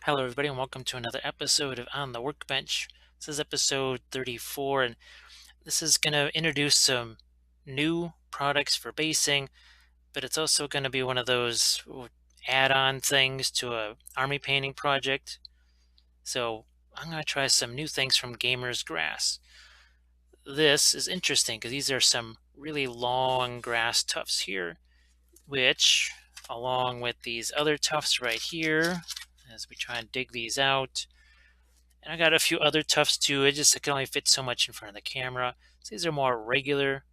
Hello, everybody, and welcome to another episode of On the Workbench. This is episode 34, and this is going to introduce some new products for basing, but it's also going to be one of those add-on things to a army painting project. So I'm going to try some new things from Gamer's Grass. This is interesting because these are some really long grass tufts here, which, along with these other tufts right here, as we try and dig these out, and I got a few other tufts too. I can only fit so much in front of the camera. So these are more regular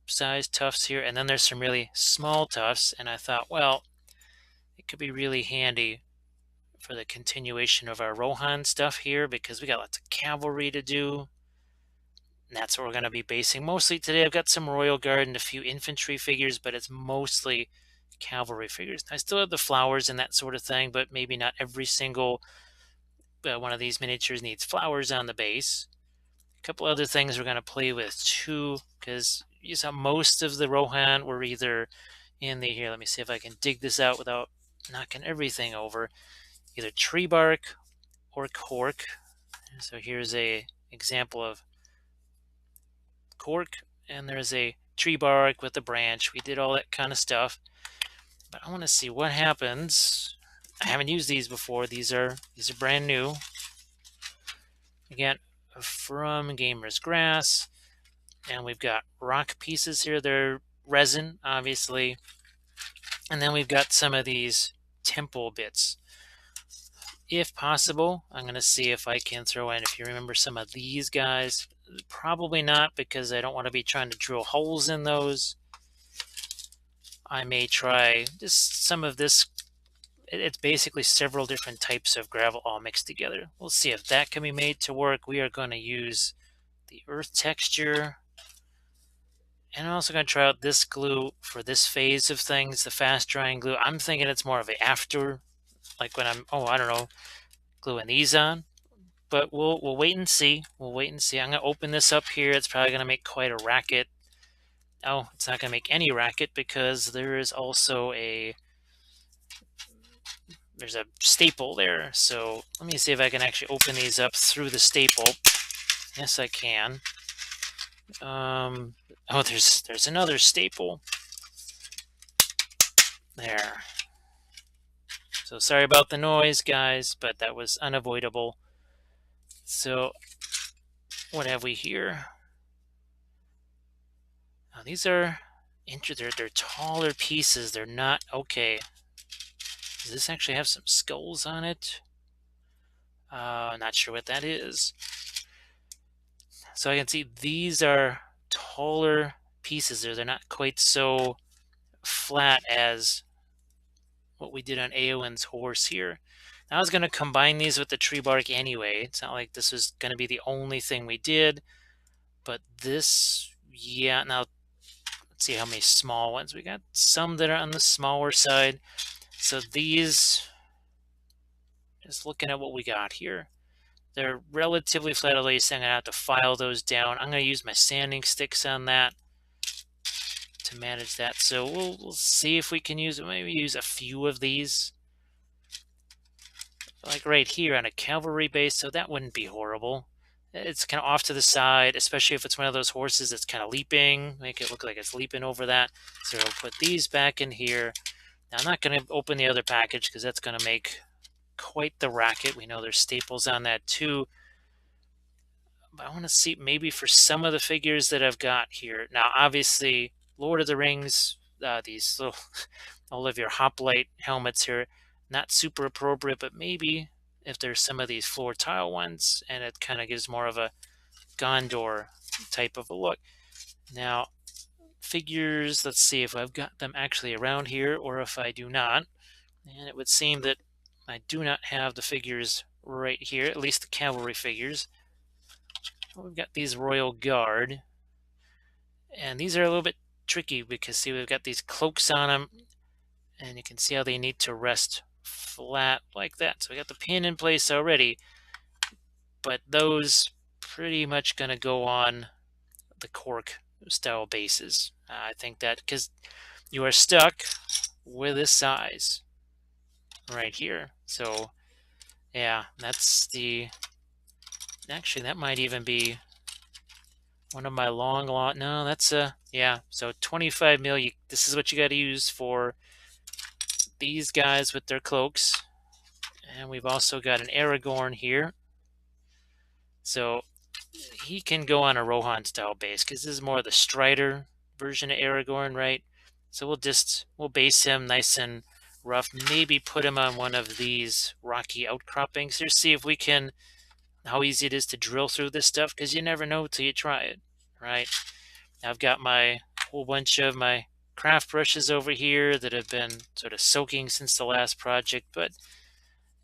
size tufts here. And then there's some really small tufts. And I thought, well, it could be really handy for the continuation of our Rohan stuff here because we got lots of cavalry to do. And that's what we're going to be basing mostly today. I've got some Royal Guard and a few infantry figures, but it's mostly cavalry figures. I still have the flowers and that sort of thing, but maybe not every single one of these miniatures needs flowers on the base. A couple other things we're going to play with too, because you saw most of the Rohan were either in the, here, let me see if I can dig this out without knocking everything over, either tree bark or cork. So here's a example of cork, and there's a tree bark with a branch. We did all that kind of stuff, but I want to see what happens. I haven't used these before. These are brand new. Again, from Gamer's Grass. And we've got rock pieces here. They're resin, obviously. And then we've got some of these temple bits. If possible, I'm going to see if I can throw in, if you remember some of these guys. Probably not, because I don't want to be trying to drill holes in those. I may try just some of this. It's basically several different types of gravel all mixed together. We'll see if that can be made to work. We are going to use the earth texture. And I'm also going to try out this glue for this phase of things, the fast drying glue. I'm thinking it's more of a after, like when I'm, I don't know, gluing these on. But we'll wait and see. We'll wait and see. I'm going to open this up here. It's probably going to make quite a racket. Oh, it's not going to make any racket because there is also there's a staple there. So let me see if I can actually open these up through the staple. Yes, I can. Oh, there's another staple. There. So sorry about the noise, guys, but that was unavoidable. So what have we here? Now these are they're taller pieces. They're not okay. Does this actually have some skulls on it? I'm not sure what that is. So I can see these are taller pieces there. They're not quite so flat as what we did on Eowyn's horse here. Now I was going to combine these with the tree bark anyway. It's not like this was going to be the only thing we did. But this, yeah, now let's see how many small ones. We got some that are on the smaller side. So these, just looking at what we got here, they're relatively flat, although you're saying I have to file those down. I'm going to use my sanding sticks on that to manage that. So we'll see if we can maybe use a few of these. Like right here on a cavalry base, so that wouldn't be horrible. It's kind of off to the side, especially if it's one of those horses that's kind of leaping. Make it look like it's leaping over that. So we'll put these back in here. Now I'm not going to open the other package because that's going to make quite the racket. We know there's staples on that too. But I want to see maybe for some of the figures that I've got here. Now obviously Lord of the Rings, these little all of your hoplite helmets here, not super appropriate, but maybe if there's some of these floor tile ones, and it kind of gives more of a Gondor type of a look. Now, figures, let's see if I've got them actually around here or if I do not. And it would seem that I do not have the figures right here, at least the cavalry figures. We've got these Royal Guard, and these are a little bit tricky because, see, we've got these cloaks on them, and you can see how they need to rest flat like that. So we got the pin in place already, but those pretty much going to go on the cork style bases. I think that because you are stuck with this size right here. So Yeah, that's the, actually that might even be one of my long, no, that's yeah, so 25 mil, this is what you got to use for these guys with their cloaks. And we've also got an Aragorn here. So he can go on a Rohan style base because this is more the Strider version of Aragorn, right? So we'll base him nice and rough. Maybe put him on one of these rocky outcroppings here. See if we can, how easy it is to drill through this stuff, because you never know till you try it, right? I've got my whole bunch of my craft brushes over here that have been sort of soaking since the last project, but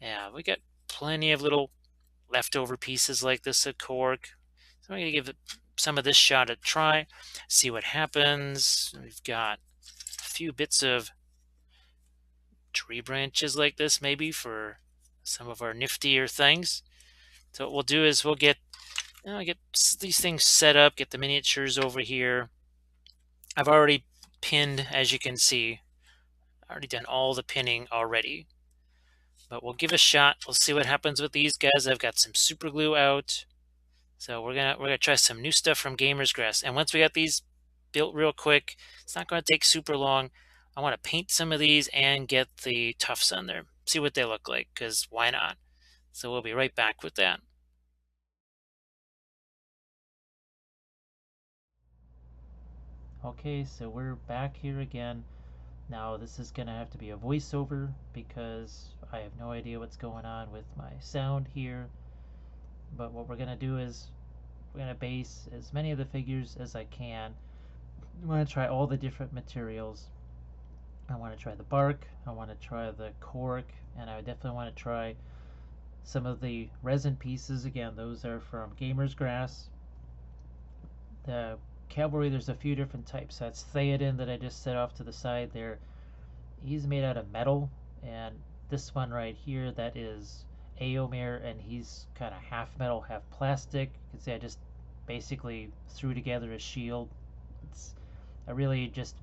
yeah, we got plenty of little leftover pieces like this of cork. So I'm going to give some of this shot a try, see what happens. We've got a few bits of tree branches like this maybe for some of our niftier things. So what we'll do is we'll get these things set up, get the miniatures over here. I've already pinned, as you can see. I already done all the pinning already. But we'll give a shot. We'll see what happens with these guys. I've got some super glue out. So we're gonna try some new stuff from Gamer's Grass. And once we got these built real quick, it's not gonna take super long. I want to paint some of these and get the tufts on there. See what they look like, because why not? So we'll be right back with that. Okay, so we're back here again. Now this is gonna have to be a voiceover because I have no idea what's going on with my sound here. But what we're gonna do is we're gonna base as many of the figures as I can. I want to try all the different materials. I want to try the bark, I want to try the cork, and I definitely want to try some of the resin pieces. Again, those are from Gamer's Grass. The cavalry, there's a few different types. That's Theoden that I just set off to the side there. He's made out of metal, and this one right here, that is Eomer, and he's kind of half metal, half plastic. You can see I just basically threw together a shield. It's a really just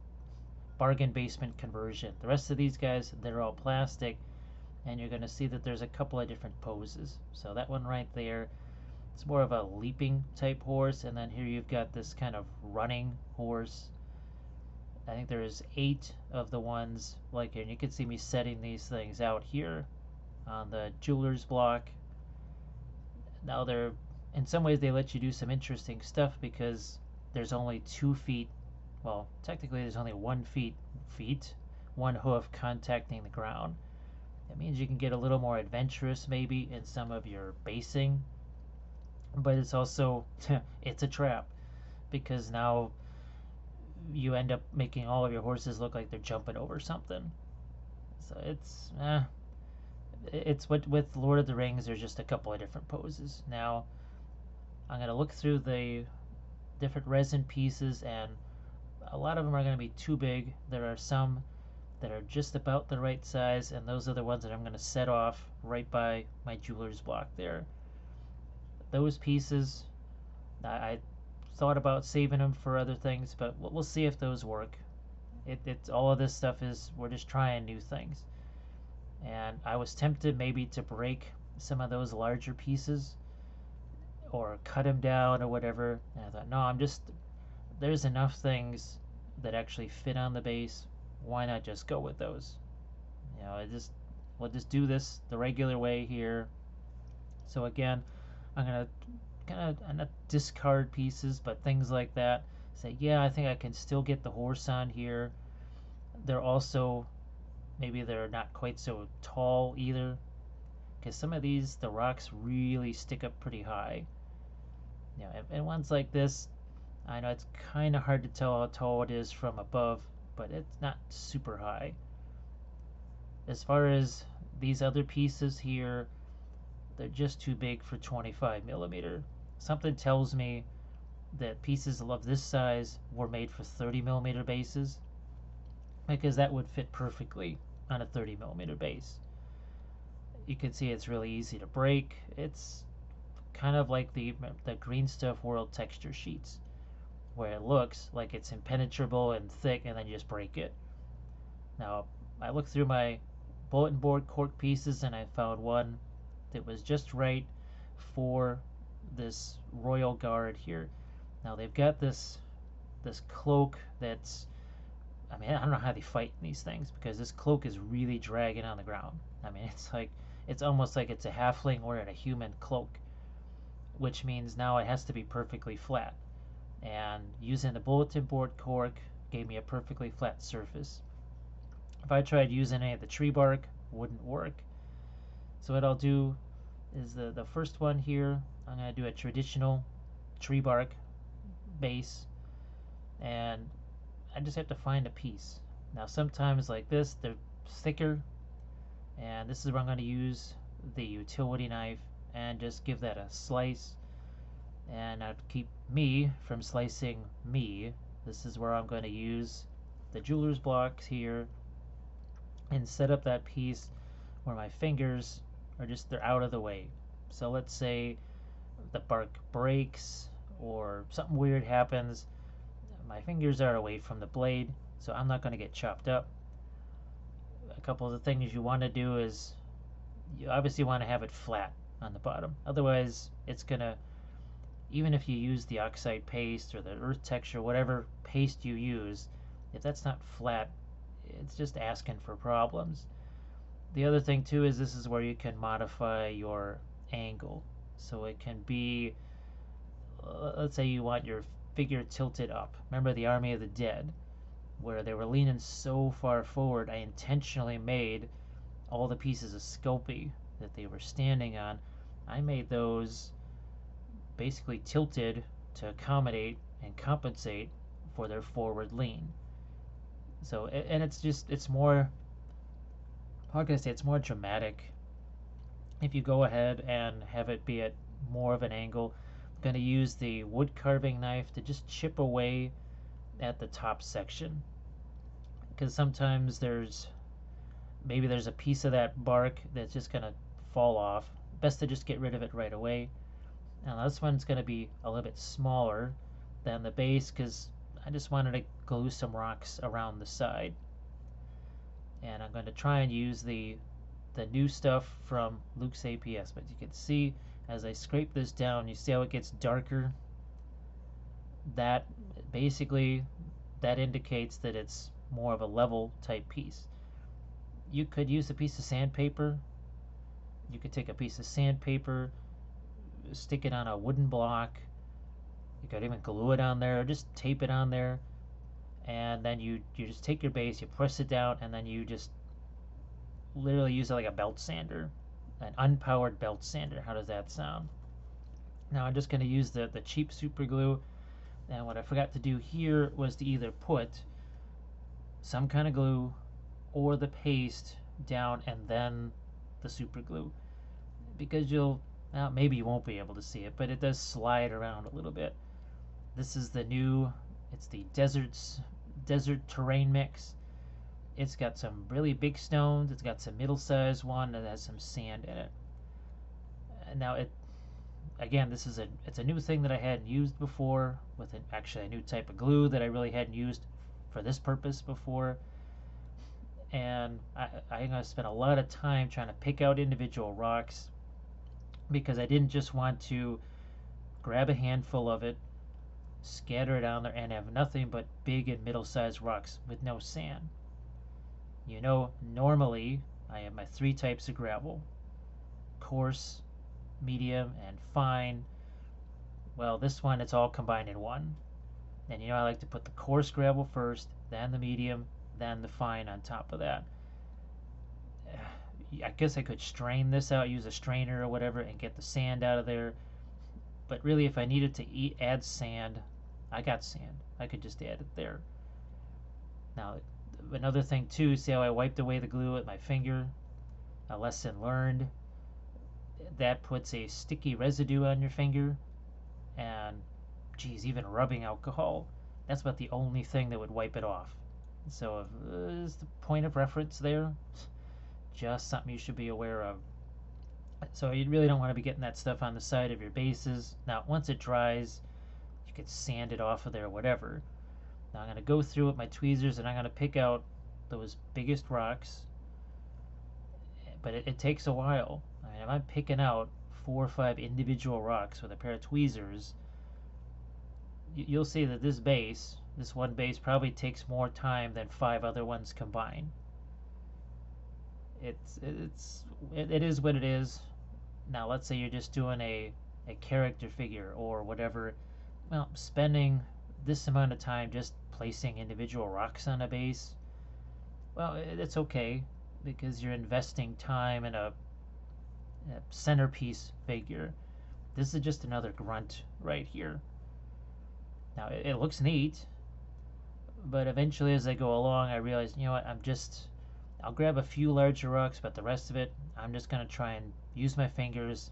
bargain basement conversion. The rest of these guys, they're all plastic, and you're going to see that there's a couple of different poses. So that one right there, it's more of a leaping type horse, and then here you've got this kind of running horse. I think there's 8 of the ones like it, and you can see me setting these things out here on the jeweler's block. Now they're, in some ways they let you do some interesting stuff because there's only 2 feet, well technically there's only 1 feet, 1 hoof contacting the ground. That means you can get a little more adventurous maybe in some of your basing, but it's also it's a trap because now you end up making all of your horses look like they're jumping over something. So it's what with Lord of the Rings, there's just a couple of different poses. Now I'm gonna look through the different resin pieces, and a lot of them are going to be too big. There are some that are just about the right size, and those are the ones that I'm going to set off right by my jeweler's block there. Those pieces, I thought about saving them for other things, but we'll see if those work. It's all of this stuff is, we're just trying new things. And I was tempted maybe to break some of those larger pieces or cut them down or whatever. And I thought, no, there's enough things that actually fit on the base. Why not just go with those? We'll just do this the regular way here. So again, I'm gonna kind of not discard pieces, but things like that. Say, yeah, I think I can still get the horse on here. They're also, maybe they're not quite so tall either, because some of these, the rocks really stick up pretty high. And ones like this, I know it's kind of hard to tell how tall it is from above, but it's not super high. As far as these other pieces here, they're just too big for 25 millimeter. Something tells me that pieces of this size were made for 30 millimeter bases, because that would fit perfectly on a 30 millimeter base. You can see it's really easy to break. It's kind of like the Green Stuff World texture sheets, where it looks like it's impenetrable and thick, and then you just break it. Now, I looked through my bulletin board cork pieces, and I found one that was just right for this royal guard here. Now they've got this cloak that's, I mean, I don't know how they fight these things, because this cloak is really dragging on the ground. I mean, it's almost like it's a halfling wearing a human cloak, which means now it has to be perfectly flat. And using the bulletin board cork gave me a perfectly flat surface. If I tried using any of the tree bark, wouldn't work. So what I'll do is the first one here, I'm going to do a traditional tree bark base, and I just have to find a piece. Now sometimes like this, they're thicker, and this is where I'm going to use the utility knife and just give that a slice, and I'd keep me from slicing me. This is where I'm going to use the jeweler's blocks here and set up that piece where my fingers are just, they're out of the way. So let's say the bark breaks or something weird happens, my fingers are away from the blade, so I'm not going to get chopped up. A couple of the things you want to do is you obviously want to have it flat on the bottom. Otherwise, it's going to, even if you use the oxide paste or the earth texture, whatever paste you use, if that's not flat, it's just asking for problems. The other thing too is this is where you can modify your angle. So it can be, let's say you want your figure tilted up. Remember the Army of the Dead, where they were leaning so far forward, I intentionally made all the pieces of sculpey that they were standing on, I made those basically tilted to accommodate and compensate for their forward lean. So, and it's more, how can I say, it's more dramatic if you go ahead and have it be at more of an angle. I'm going to use the wood carving knife to just chip away at the top section, because sometimes maybe there's a piece of that bark that's just going to fall off. Best to just get rid of it right away. Now this one's going to be a little bit smaller than the base because I just wanted to glue some rocks around the side. And I'm going to try and use the new stuff from Luke's APS. But you can see as I scrape this down, you see how it gets darker? That basically, that indicates that it's more of a level type piece. You could use a piece of sandpaper. You could take a piece of sandpaper, stick it on a wooden block. You could even glue it on there, or just tape it on there. And then you just take your base, you press it down, and then you just literally use it like a belt sander, an unpowered belt sander. How does that sound? Now I'm just going to use the cheap super glue. And what I forgot to do here was to either put some kind of glue or the paste down and then the super glue, because maybe you won't be able to see it, but it does slide around a little bit. This is it's the desert terrain mix. It's got some really big stones, it's got some middle-sized one that has some sand in it. Now again, it's a new thing that I hadn't used before, with actually a new type of glue that I really hadn't used for this purpose before. And I'm going to spend a lot of time trying to pick out individual rocks, because I didn't just want to grab a handful of it, scatter it on there, and have nothing but big and middle-sized rocks with no sand. Normally I have my 3 types of gravel: coarse, medium, and fine. Well, this one, it's all combined in one. And I like to put the coarse gravel first, then the medium, then the fine on top of that. I guess I could strain this out, use a strainer or whatever, and get the sand out of there. But really, if I needed to add sand, I got sand. I could just add it there. Now, another thing too, see how I wiped away the glue with my finger? A lesson learned. That puts a sticky residue on your finger, and geez, even rubbing alcohol, that's about the only thing that would wipe it off. So is the point of reference there, just something you should be aware of. So you really don't want to be getting that stuff on the side of your bases. Now once it dries, you can sand it off of there, whatever. Now I'm going to go through with my tweezers, and I'm going to pick out those biggest rocks, but it takes a while. if I'm picking out 4 or 5 individual rocks with a pair of tweezers, you'll see that this one base probably takes more time than 5 other ones combined. It is what it is. Now let's say you're just doing a character figure or whatever. Well, spending this amount of time just placing individual rocks on a base, well, it's okay because you're investing time in a centerpiece figure. This is just another grunt right here. Now it looks neat, but eventually as I go along, I realize, you know what, I'll grab a few larger rocks, but the rest of it, I'm just going to try and use my fingers.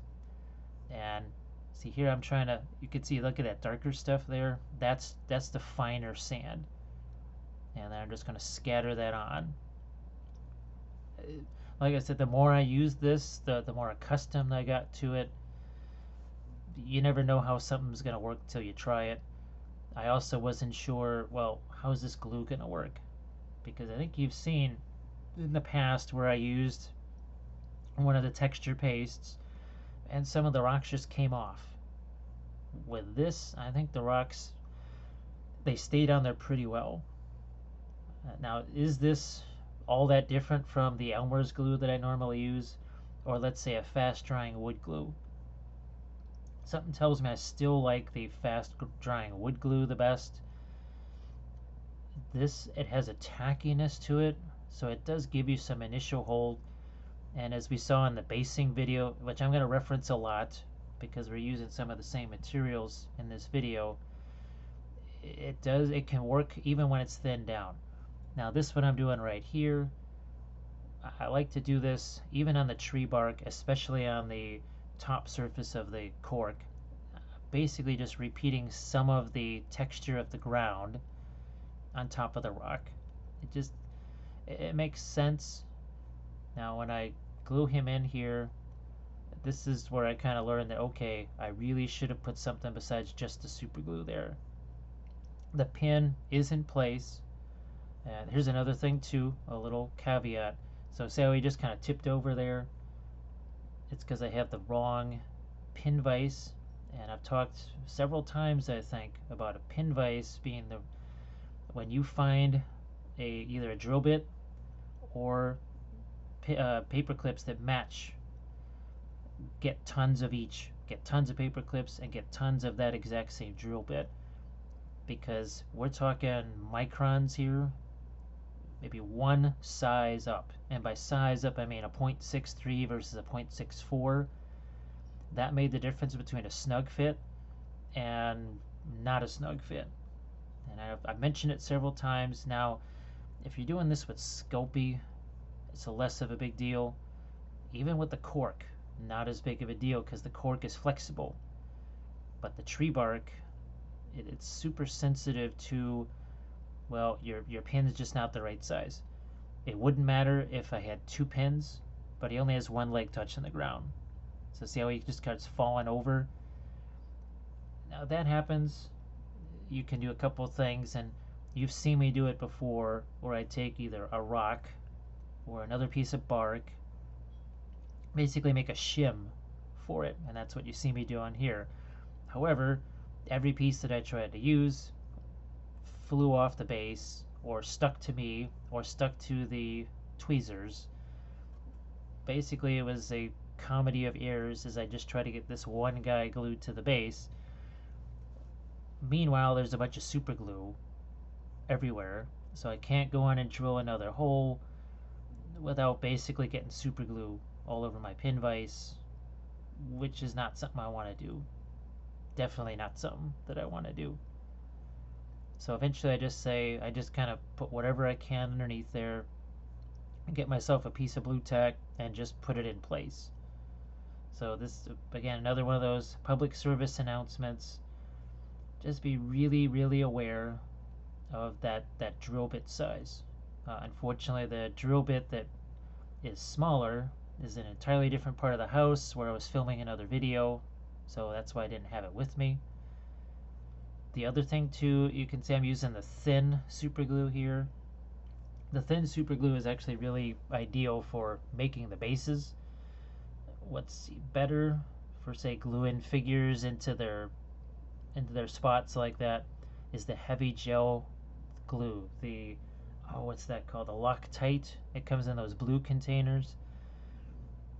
And see here, I'm trying to, you can see, look at that darker stuff there. That's the finer sand. And then I'm just going to scatter that on. Like I said, the more I use this, the more accustomed I got to it. You never know how something's going to work till you try it. I also wasn't sure, well, how's this glue going to work? Because I think you've seen in the past where I used one of the texture pastes and some of the rocks just came off. With this, I think the rocks, they stayed on there pretty well. Now, is this all that different from the Elmer's glue that I normally use, or let's say a fast drying wood glue? Something tells me I still like the fast drying wood glue the best. This, it has a tackiness to it, so it does give you some initial hold. And as we saw in the basing video, which I'm going to reference a lot because we're using some of the same materials in this video, it can work even when it's thinned down. Now this what I'm doing right here, I like to do this even on the tree bark, especially on the top surface of the cork, basically just repeating some of the texture of the ground on top of the rock. It makes sense. Now when I glue him in here, this is where I kind of learned that, okay, I really should have put something besides just the super glue there. The pin is in place. And here's another thing too, a little caveat. So say we just kind of tipped over there. It's because I have the wrong pin vise. And I've talked several times, I think, about a pin vise being when you find either a drill bit or paper clips that match, get tons of each. Get tons of paper clips and get tons of that exact same drill bit. Because we're talking microns here, maybe one size up. And by size up, I mean a 0.63 versus a 0.64. That made the difference between a snug fit and not a snug fit. And I've mentioned it several times. Now, if you're doing this with Sculpey, it's less of a big deal. Even with the cork, not as big of a deal because the cork is flexible. But the tree bark, it's super sensitive to, well, your pin's just not the right size. It wouldn't matter if I had 2 pins, but he only has one leg touching the ground. So see how he just starts falling over? Now that happens, you can do a couple things, and you've seen me do it before, where I take either a rock or another piece of bark, basically make a shim for it, and that's what you see me doing here. However, every piece that I tried to use flew off the base or stuck to me or stuck to the tweezers. Basically, it was a comedy of errors as I just tried to get this one guy glued to the base. Meanwhile, there's a bunch of super glue everywhere, so I can't go in and drill another hole without basically getting super glue all over my pin vise, which is not something I want to do. Definitely not something that I want to do. So eventually I just kind of put whatever I can underneath there and get myself a piece of blue tack and just put it in place. So this, again, another one of those public service announcements. Just be really, really aware of that drill bit size. Unfortunately, the drill bit that is smaller is an entirely different part of the house where I was filming another video, so that's why I didn't have it with me. The other thing too, you can see I'm using the thin super glue here. The thin super glue is actually really ideal for making the bases. what's better for, say, gluing figures into their spots like that is the heavy gel glue. The what's that called? The Loctite. It comes in those blue containers.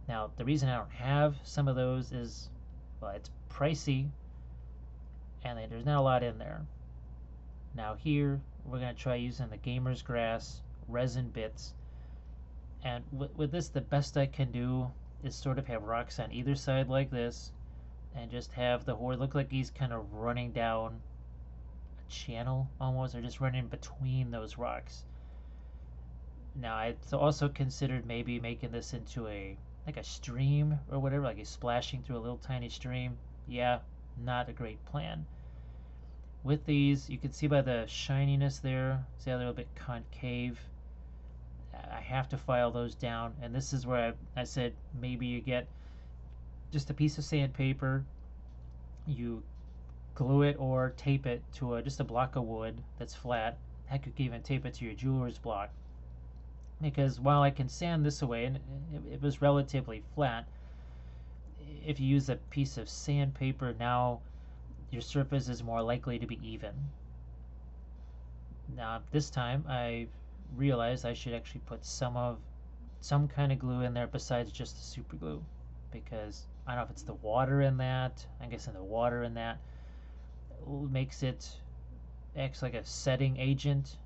Now, the reason I don't have some of those is, well, it's pricey and there's not a lot in there. Now here, we're going to try using the Gamer's Grass resin bits. And with this, the best I can do is sort of have rocks on either side like this, and just have the horse look like he's kind of running down a channel almost, or just running between those rocks. Now I also considered maybe making this into like a stream or whatever, like he's splashing through a little tiny stream. Yeah, not a great plan. With these, you can see by the shininess there, see how they're a little bit concave. I have to file those down, and this is where I said maybe you get just a piece of sandpaper, you glue it or tape it to just a block of wood that's flat. Heck, you can even tape it to your jeweler's block. Because while I can sand this away, and it was relatively flat, if you use a piece of sandpaper now, your surface is more likely to be even. Now this time I realized I should actually put some kind of glue in there besides just the super glue, because I don't know if it's the water in that. I'm guessing the water in that makes it acts like a setting agent.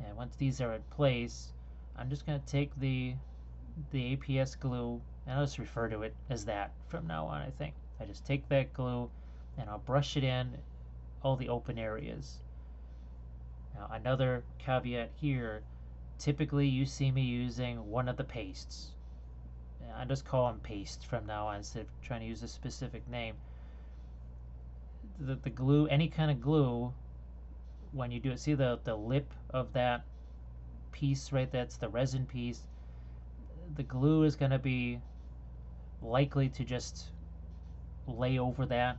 And once these are in place, I'm just going to take the APS glue, and I'll just refer to it as that from now on. I think I just take that glue and I'll brush it in all the open areas. Now another caveat here, typically you see me using one of the pastes. I just call them paste from now on instead of trying to use a specific name. The glue, any kind of glue, when you do it, see the lip of that piece, right? That's the resin piece. The glue is going to be likely to just lay over that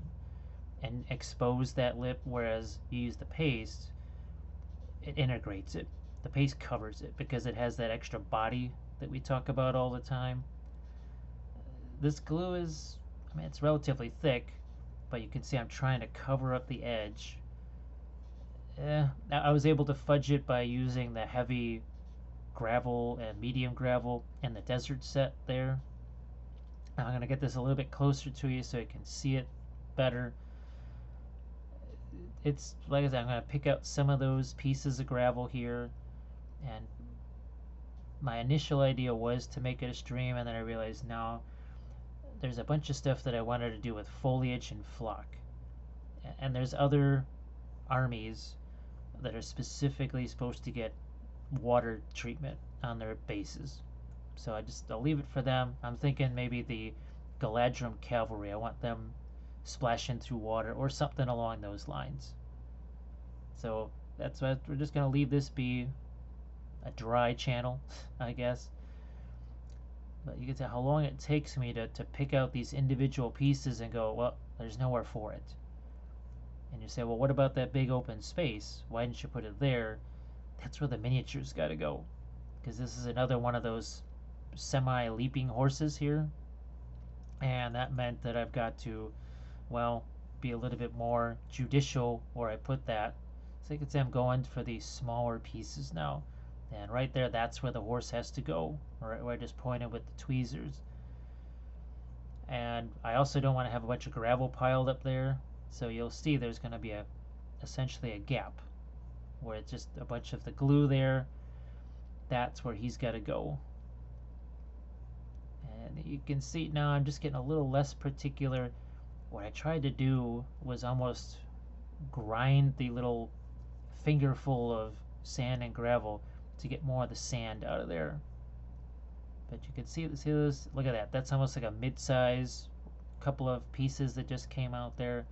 and expose that lip, whereas you use the paste, it integrates it. The paste covers it because it has that extra body that we talk about all the time. This glue is, I mean, it's relatively thick, but you can see I'm trying to cover up the edge. I was able to fudge it by using the heavy gravel and medium gravel in the desert set there. Now I'm going to get this a little bit closer to you so you can see it better. It's like I said, I'm going to pick out some of those pieces of gravel here, and my initial idea was to make it a stream, and then I realized no, there's a bunch of stuff that I wanted to do with foliage and flock, and there's other armies that are specifically supposed to get water treatment on their bases. So I'll leave it for them. I'm thinking maybe the Galadrim cavalry. I want them splashing through water or something along those lines. So that's why we're just gonna leave this be a dry channel, I guess. But you can tell how long it takes me to pick out these individual pieces and go, well, there's nowhere for it. And you say, well, what about that big open space? Why didn't you put it there? That's where the miniatures got to go. Because this is another one of those semi-leaping horses here. And that meant that I've got to, well, be a little bit more judicial where I put that. So you can see I'm going for these smaller pieces now. And right there, that's where the horse has to go. Right where I just pointed with the tweezers. And I also don't want to have a bunch of gravel piled up there. So you'll see there's going to be essentially a gap where it's just a bunch of the glue there. That's where he's got to go. And you can see now I'm just getting a little less particular. What I tried to do was almost grind the little fingerful of sand and gravel to get more of the sand out of there. But you can see this. Look at that. That's almost like a mid-size couple of pieces that just came out there.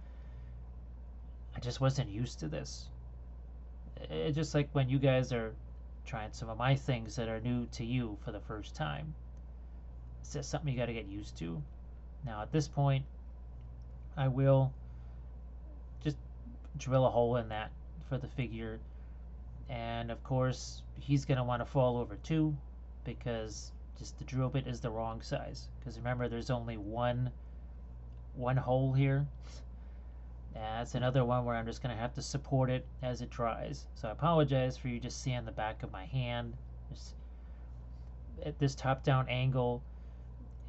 I just wasn't used to this. It's just like when you guys are trying some of my things that are new to you for the first time. It's just something you got to get used to. Now at this point, I will just drill a hole in that for the figure. And of course, he's going to want to fall over too, because Just the drill bit is the wrong size. Because remember, there's only one hole here. That's another one where I'm just going to have to support it as it dries. So I apologize for you just seeing the back of my hand. Just at this top-down angle,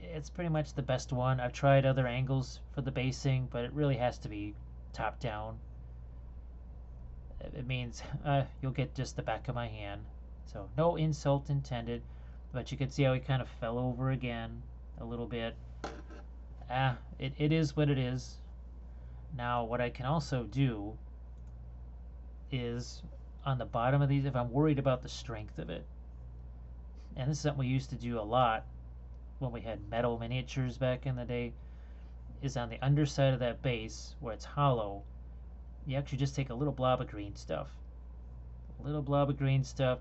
it's pretty much the best one. I've tried other angles for the basing, but it really has to be top-down. It means you'll get just the back of my hand. So no insult intended, but you can see how he kind of fell over again a little bit. It is what it is. Now what I can also do is on the bottom of these, if I'm worried about the strength of it, and this is something we used to do a lot when we had metal miniatures back in the day, is on the underside of that base where it's hollow, you actually just take a little blob of green stuff. A little blob of green stuff,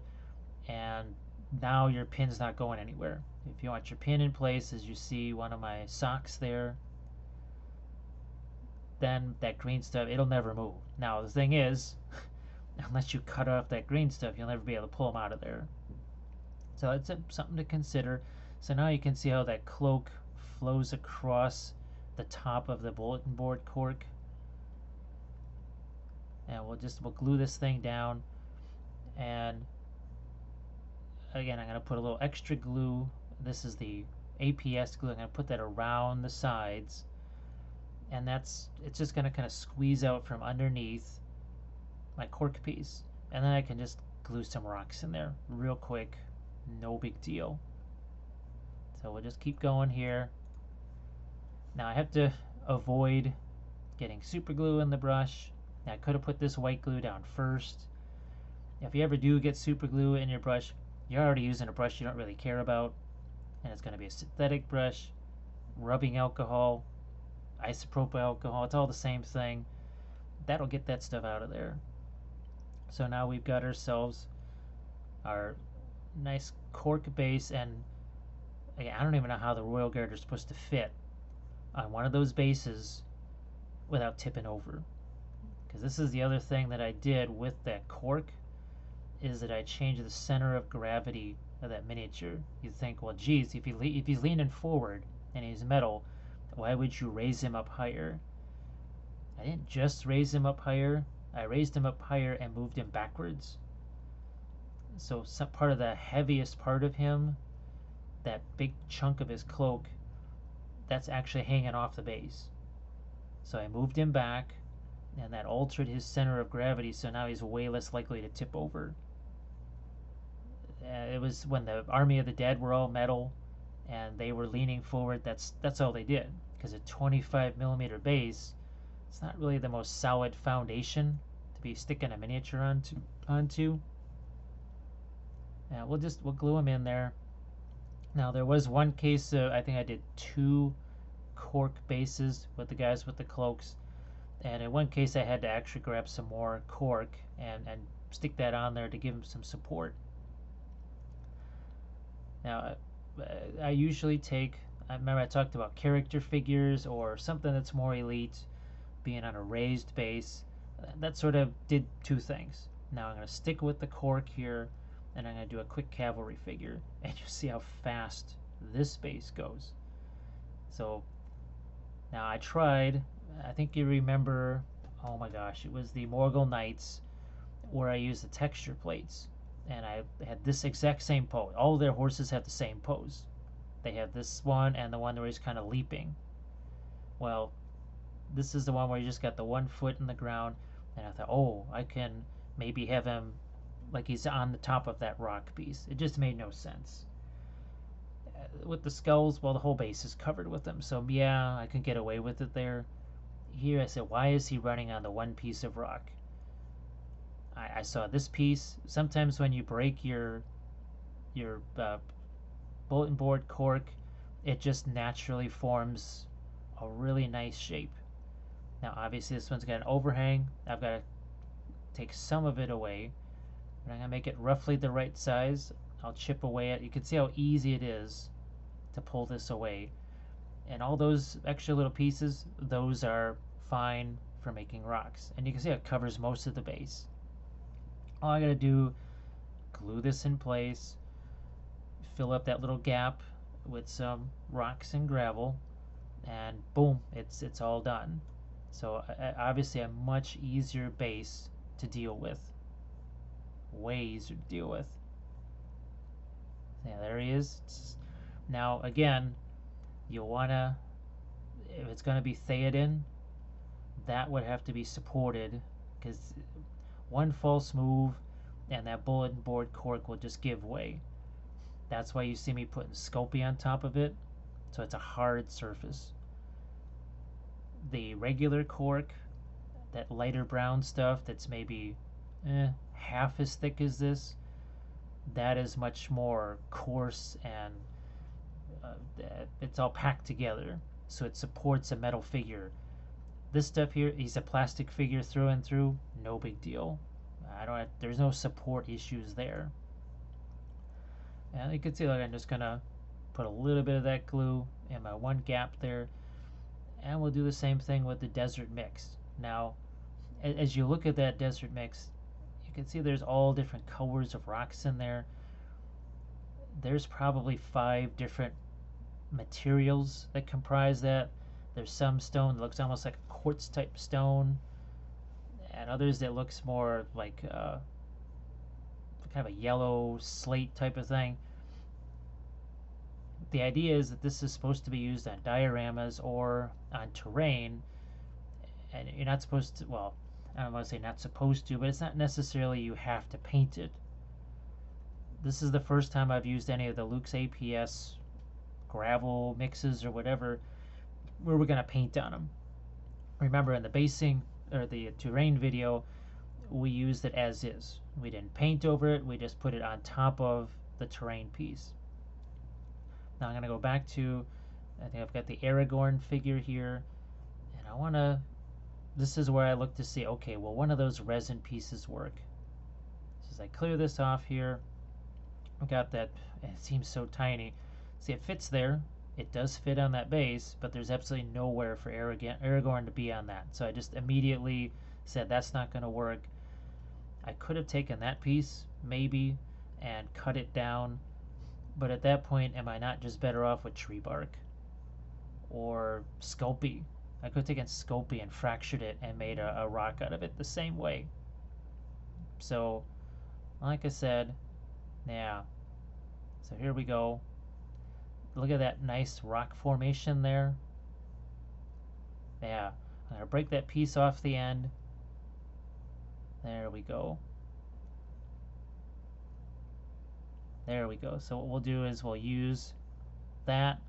and now your pin's not going anywhere. If you want your pin in place, as you see one of my socks there, then that green stuff, it'll never move. Now the thing is, unless you cut off that green stuff, you'll never be able to pull them out of there. So it's something to consider. So now you can see how that cloak flows across the top of the bulletin board cork. And we'll glue this thing down. And again, I'm going to put a little extra glue. This is the APS glue. I'm going to put that around the sides. And it's just going to kind of squeeze out from underneath my cork piece. And then I can just glue some rocks in there real quick. No big deal. So we'll just keep going here. Now I have to avoid getting super glue in the brush. Now I could have put this white glue down first. If you ever do get super glue in your brush, you're already using a brush you don't really care about, and it's going to be a synthetic brush, rubbing alcohol, isopropyl alcohol, it's all the same thing. That'll get that stuff out of there. So now we've got ourselves our nice cork base, and again, I don't even know how the Royal Guard are supposed to fit on one of those bases without tipping over. Because this is the other thing that I did with that cork, is that I changed the center of gravity of that miniature. You'd think, well, geez, if he's leaning forward and he's metal, why would you raise him up higher? I didn't just raise him up higher. I raised him up higher and moved him backwards. So some part of the heaviest part of him, that big chunk of his cloak, that's actually hanging off the base. So I moved him back, and that altered his center of gravity, so now he's way less likely to tip over. It was when the Army of the Dead were all metal and they were leaning forward, that's all they did. Because a 25mm base, it's not really the most solid foundation to be sticking a miniature onto. We'll glue them in there. Now there was one case, I think I did 2 cork bases with the guys with the cloaks, and in one case I had to actually grab some more cork and stick that on there to give them some support. Now I usually take, I remember I talked about character figures or something that's more elite being on a raised base. That sort of did 2 things. Now I'm going to stick with the cork here, and I'm going to do a quick cavalry figure, and you see how fast this base goes. So now I tried, I think you remember, oh my gosh, it was the Morgul Knights where I used the texture plates, and I had this exact same pose. All their horses have the same pose. They have this one and the one where he's kind of leaping. Well, this is the one where you just got the 1 foot in the ground, and I thought, oh, I can maybe have him like he's on the top of that rock piece. It just made no sense. With the skulls, well, the whole base is covered with them, so yeah, I can get away with it there. Here I said, why is he running on the one piece of rock? I saw this piece. Sometimes when you break your bulletin board cork, it just naturally forms a really nice shape. Now obviously this one's got an overhang. I've got to take some of it away, and I'm going to make it roughly the right size. I'll chip away at it. You can see how easy it is to pull this away, and all those extra little pieces, those are fine for making rocks, and you can see it covers most of the base. All I gotta do, glue this in place, fill up that little gap with some rocks and gravel, and boom, it's all done. So obviously a much easier base to deal with, way easier to deal with. Yeah, there he is. Now again, you'll wanna, if it's gonna be theodin, that would have to be supported, because one false move and that bulletin board cork will just give way. That's why you see me putting Sculpey on top of it, so it's a hard surface. The regular cork, that lighter brown stuff that's maybe half as thick as this, that is much more coarse and it's all packed together, so it supports a metal figure. This stuff here, he's a plastic figure through and through, no big deal. There's no support issues there. And you can see, like, I'm just gonna put a little bit of that glue in my one gap there, and we'll do the same thing with the desert mix. Now, as you look at that desert mix, you can see there's all different colors of rocks in there. There's probably 5 different materials that comprise that. There's some stone that looks almost like a quartz type stone, and others that looks more like kind of a yellow slate type of thing. The idea is that this is supposed to be used on dioramas or on terrain, and you're not supposed to, well, I don't want to say not supposed to, but it's not necessarily you have to paint it. This is the first time I've used any of the Luke's APS gravel mixes or whatever where we're going to paint on them. Remember, in the basing or the terrain video, we used it as is. We didn't paint over it, we just put it on top of the terrain piece. Now I'm going to go back to, I think I've got the Aragorn figure here, and I want to, this is where I look to see, okay, will one of those resin pieces work? So as I clear this off here, I've got that, it seems so tiny. See, it fits there, it does fit on that base, but there's absolutely nowhere for Aragorn to be on that. So I just immediately said that's not going to work. I could have taken that piece, maybe, and cut it down, but at that point, am I not just better off with tree bark? Or Sculpey? I could have taken Sculpey and fractured it and made a rock out of it the same way. So, like I said, yeah. So here we go. Look at that nice rock formation there. Yeah, I'm going to break that piece off the end. There we go. There we go. So what we'll do is we'll use that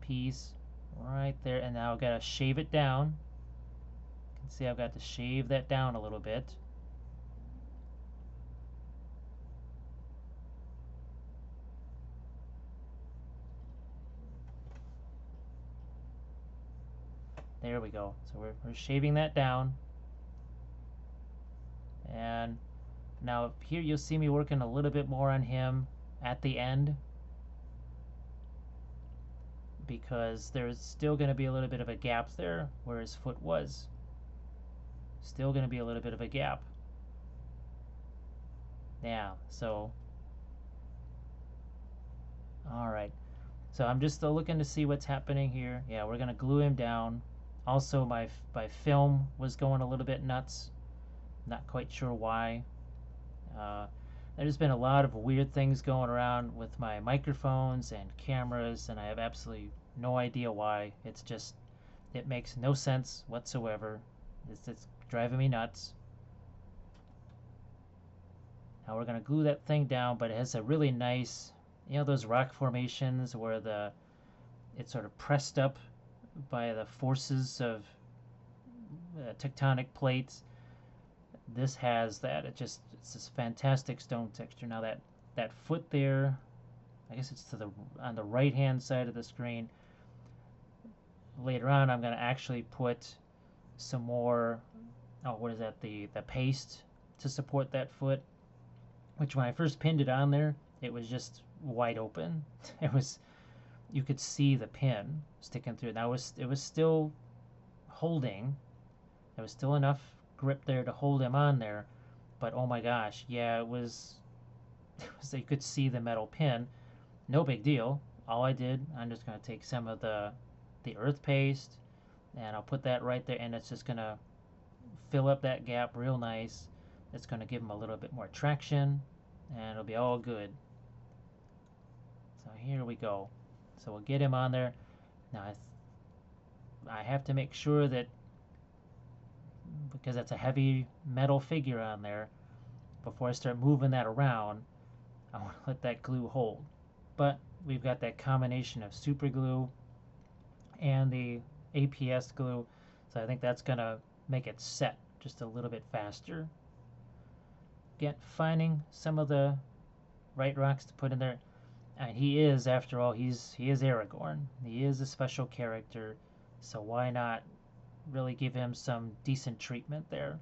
piece right there, and now I've got to shave it down. You can see I've got to shave that down a little bit. There we go. So we're shaving that down. And now here you'll see me working a little bit more on him at the end, because there's still going to be a little bit of a gap there where his foot was. Still going to be a little bit of a gap. Yeah, so alright. So I'm just looking to see what's happening here. Yeah, we're going to glue him down. Also, my film was going a little bit nuts. Not quite sure why. There's been a lot of weird things going around with my microphones and cameras, and I have absolutely no idea why. It's just, it makes no sense whatsoever. It's driving me nuts. Now we're going to glue that thing down, but it has a really nice, you know, those rock formations where it's sort of pressed up by the forces of tectonic plates. This has that. It's this fantastic stone texture. Now that foot there, I guess it's on the right hand side of the screen. Later on, I'm going to actually put some more, oh, what is that, the paste to support that foot, which when I first pinned it on there, it was just wide open. You could see the pin sticking through. Now it was still holding. There was still enough grip there to hold him on there, but oh my gosh, yeah, it was you could see the metal pin. no big deal. All I did, I'm just going to take some of the earth paste and I'll put that right there, and it's just going to fill up that gap real nice. It's going to give them a little bit more traction, and it'll be all good. So here we go. So we'll get him on there. Now I have to make sure that, because that's a heavy metal figure on there, before I start moving that around, I want to let that glue hold. But we've got that combination of super glue and the APS glue, so I think that's going to make it set just a little bit faster. Again, finding some of the right rocks to put in there. And he is, after all, he is Aragorn. He is a special character, so why not really give him some decent treatment there?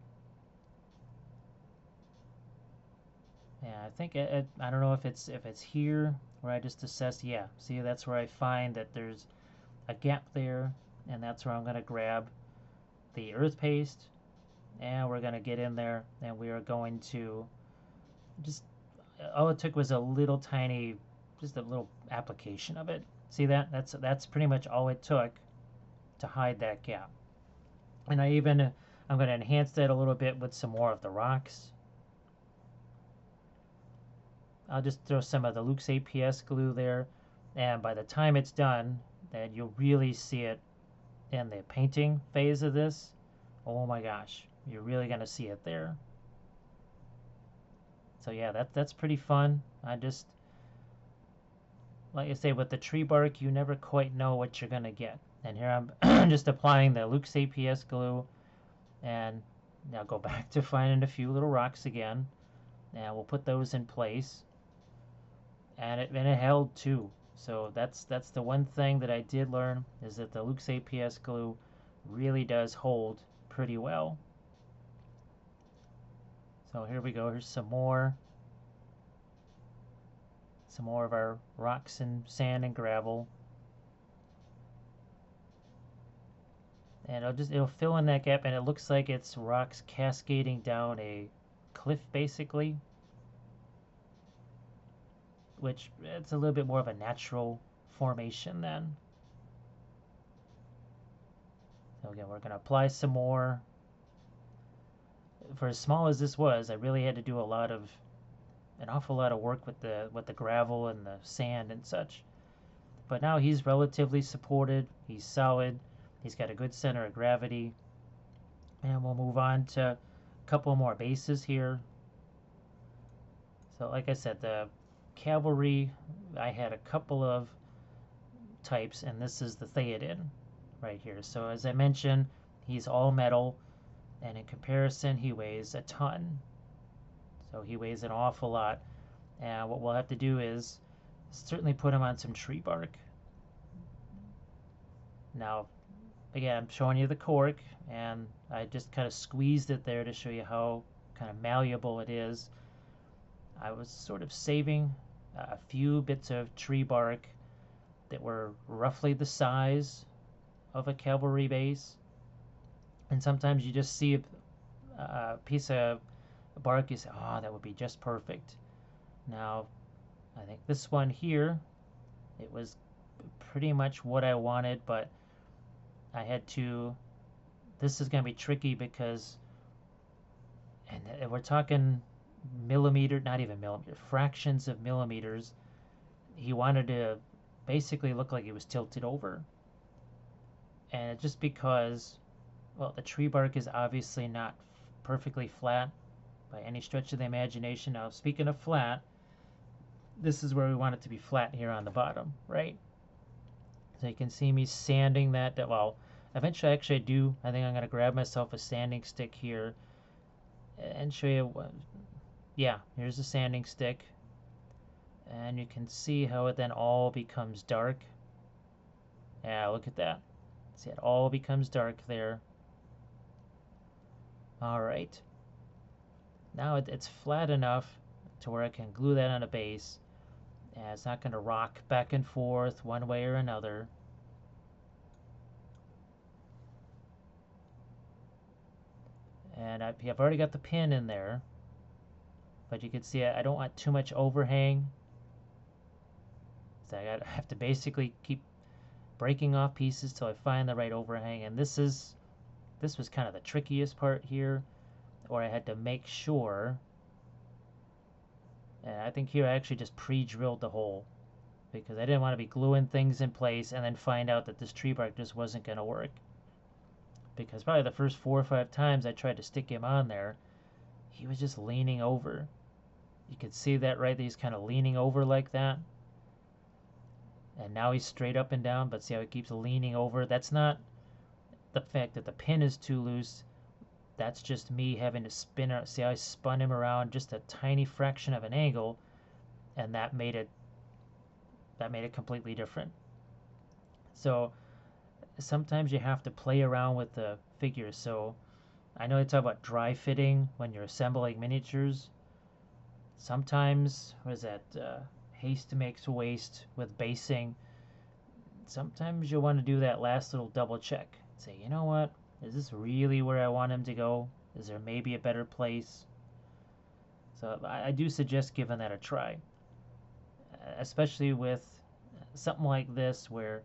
Yeah, I think I don't know if it's here where I just assessed. Yeah, see, that's where I find that there's a gap there, and that's where I'm going to grab the earth paste, and we're going to get in there, and we are going to just, all it took was a little tiny, just a little application of it. See that? That's pretty much all it took to hide that gap. And I'm going to enhance that a little bit with some more of the rocks. I'll just throw some of the Luke's APS glue there, and by the time it's done, then you'll really see it in the painting phase of this. Oh my gosh, you're really going to see it there. So yeah, that's pretty fun. I just, like I say, with the tree bark, you never quite know what you're going to get. And here I'm just applying the Luke's APS glue, and now go back to finding a few little rocks again, and we'll put those in place. And it held too. So that's the one thing that I did learn, is that the Luke's APS glue really does hold pretty well. So here we go. Here's some more of our rocks and sand and gravel. And it'll fill in that gap, and it looks like it's rocks cascading down a cliff basically, which it's a little bit more of a natural formation then. So again, we're going to apply some more. For as small as this was, I really had to do an awful lot of work with the gravel and the sand and such. But now he's relatively supported. He's solid. He's got a good center of gravity. And we'll move on to a couple more bases here. So like I said, the cavalry, I had a couple of types, and this is the Theoden right here. So as I mentioned, he's all metal, and in comparison, he weighs a ton. So he weighs an awful lot. And what we'll have to do is certainly put him on some tree bark. Now, again, I'm showing you the cork, and I just kind of squeezed it there to show you how kind of malleable it is. I was sort of saving a few bits of tree bark that were roughly the size of a cavalry base. And sometimes you just see a piece of bark, you say, oh, that would be just perfect. Now, I think this one here, it was pretty much what I wanted, but I had to, this is going to be tricky because, and we're talking millimeter, not even millimeter, fractions of millimeters. He wanted to basically look like he was tilted over. And just because, well, the tree bark is obviously not perfectly flat by any stretch of the imagination. Now, speaking of flat, this is where we want it to be flat here on the bottom, right? So you can see me sanding that. Well, eventually, actually, I think I'm going to grab myself a sanding stick here and show you what. Yeah, here's the sanding stick. And you can see how it then all becomes dark. Yeah, look at that. See, it all becomes dark there. All right. Now it's flat enough to where I can glue that on a base. And it's not going to rock back and forth one way or another. And I've already got the pin in there. But you can see I don't want too much overhang. So I have to basically keep breaking off pieces till I find the right overhang. And this was kind of the trickiest part here, where I had to make sure. And I think here I actually just pre-drilled the hole because I didn't want to be gluing things in place and then find out that this tree bark just wasn't going to work. Because probably the first 4 or 5 times I tried to stick him on there, he was just leaning over. You could see that, right? He's kind of leaning over like that. And now he's straight up and down, but see how he keeps leaning over? That's not the fact that the pin is too loose. That's just me having to spin it. See how I spun him around just a tiny fraction of an angle, and that made it completely different. So sometimes you have to play around with the figures. So I know they talk about dry fitting when you're assembling miniatures. Sometimes, what is that? Haste makes waste with basing. Sometimes you'll want to do that last little double check. Say, you know what? Is this really where I want him to go? Is there maybe a better place? So I do suggest giving that a try, especially with something like this where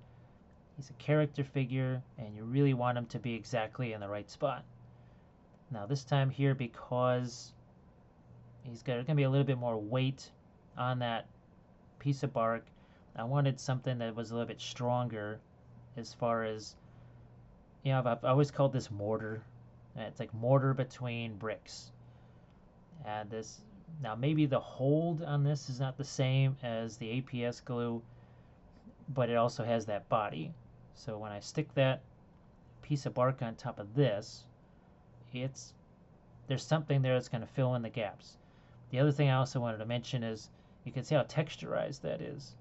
he's a character figure and you really want him to be exactly in the right spot. Now this time here, because he's going to be a little bit more weight on that piece of bark, I wanted something that was a little bit stronger as far as, I've always called this mortar. It's like mortar between bricks. And this, now maybe the hold on this is not the same as the APS glue, but it also has that body. So when I stick that piece of bark on top of this, it's there's something there that's going to fill in the gaps. The other thing I also wanted to mention is you can see how texturized that is.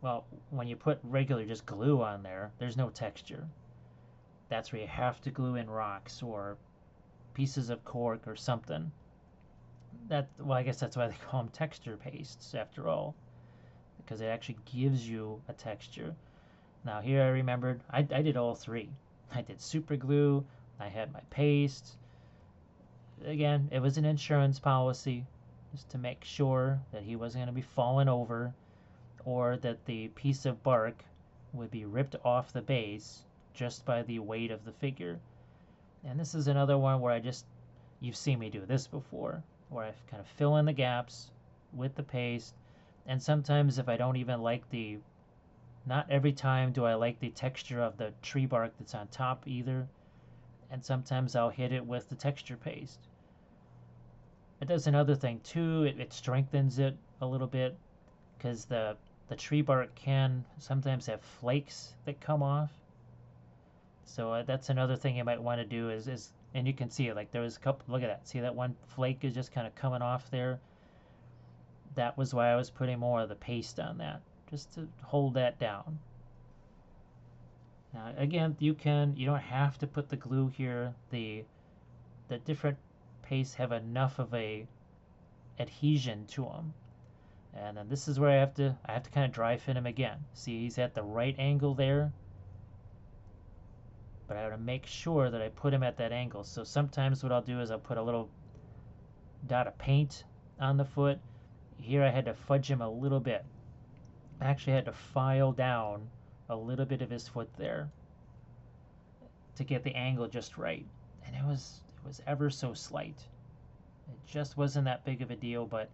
Well, when you put regular just glue on there, there's no texture. That's where you have to glue in rocks or pieces of cork or something. Well, I guess that's why they call them texture pastes after all, because it actually gives you a texture. Now here I remembered I did all three. I did super glue, I had my paste. Again, it was an insurance policy just to make sure that he wasn't going to be falling over or that the piece of bark would be ripped off the base just by the weight of the figure. And this is another one where you've seen me do this before, where I kind of fill in the gaps with the paste. And sometimes if I don't even like not every time do I like the texture of the tree bark that's on top either. And sometimes I'll hit it with the texture paste. It does another thing too, it strengthens it a little bit because the tree bark can sometimes have flakes that come off. So that's another thing you might want to do is and you can see it, like there was a couple, look at that, see that one flake is just kind of coming off there. That was why I was putting more of the paste on that, just to hold that down. Now again, you don't have to put the glue here. The different pastes have enough of a adhesion to them. And then this is where I have to kind of dry fit him again. See, he's at the right angle there, but I have to make sure that I put him at that angle. So sometimes what I'll do is I'll put a little dot of paint on the foot. Here I had to fudge him a little bit. I actually had to file down a little bit of his foot there to get the angle just right. And it was ever so slight. It just wasn't that big of a deal, but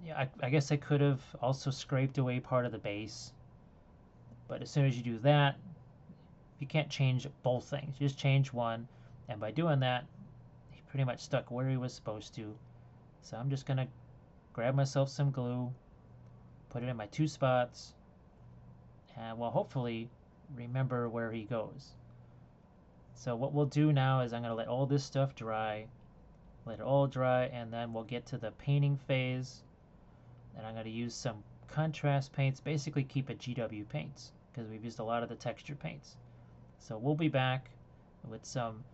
yeah, I guess I could have also scraped away part of the base. But as soon as you do that, you can't change both things. You just change one, and by doing that, he pretty much stuck where he was supposed to. So I'm just gonna grab myself some glue, put it in my two spots, and well, hopefully remember where he goes. So what we'll do now is I'm gonna let all this stuff dry, let it all dry, and then we'll get to the painting phase. And I'm going to use some contrast paints, basically keep it GW paints because we've used a lot of the texture paints. So we'll be back with some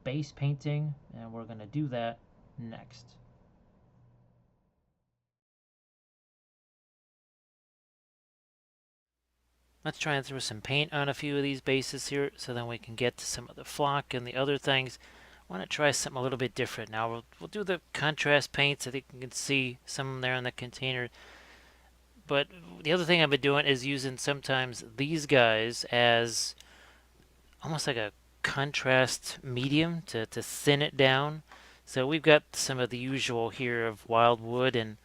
base painting and we're going to do that next. Let's try and throw some paint on a few of these bases here so then we can get to some of the flock and the other things. I want to try something a little bit different. Now we'll do the contrast paints. I think you can see some there in the container. But the other thing I've been doing is using sometimes these guys as almost like a contrast medium to thin it down. So we've got some of the usual here of wildwood and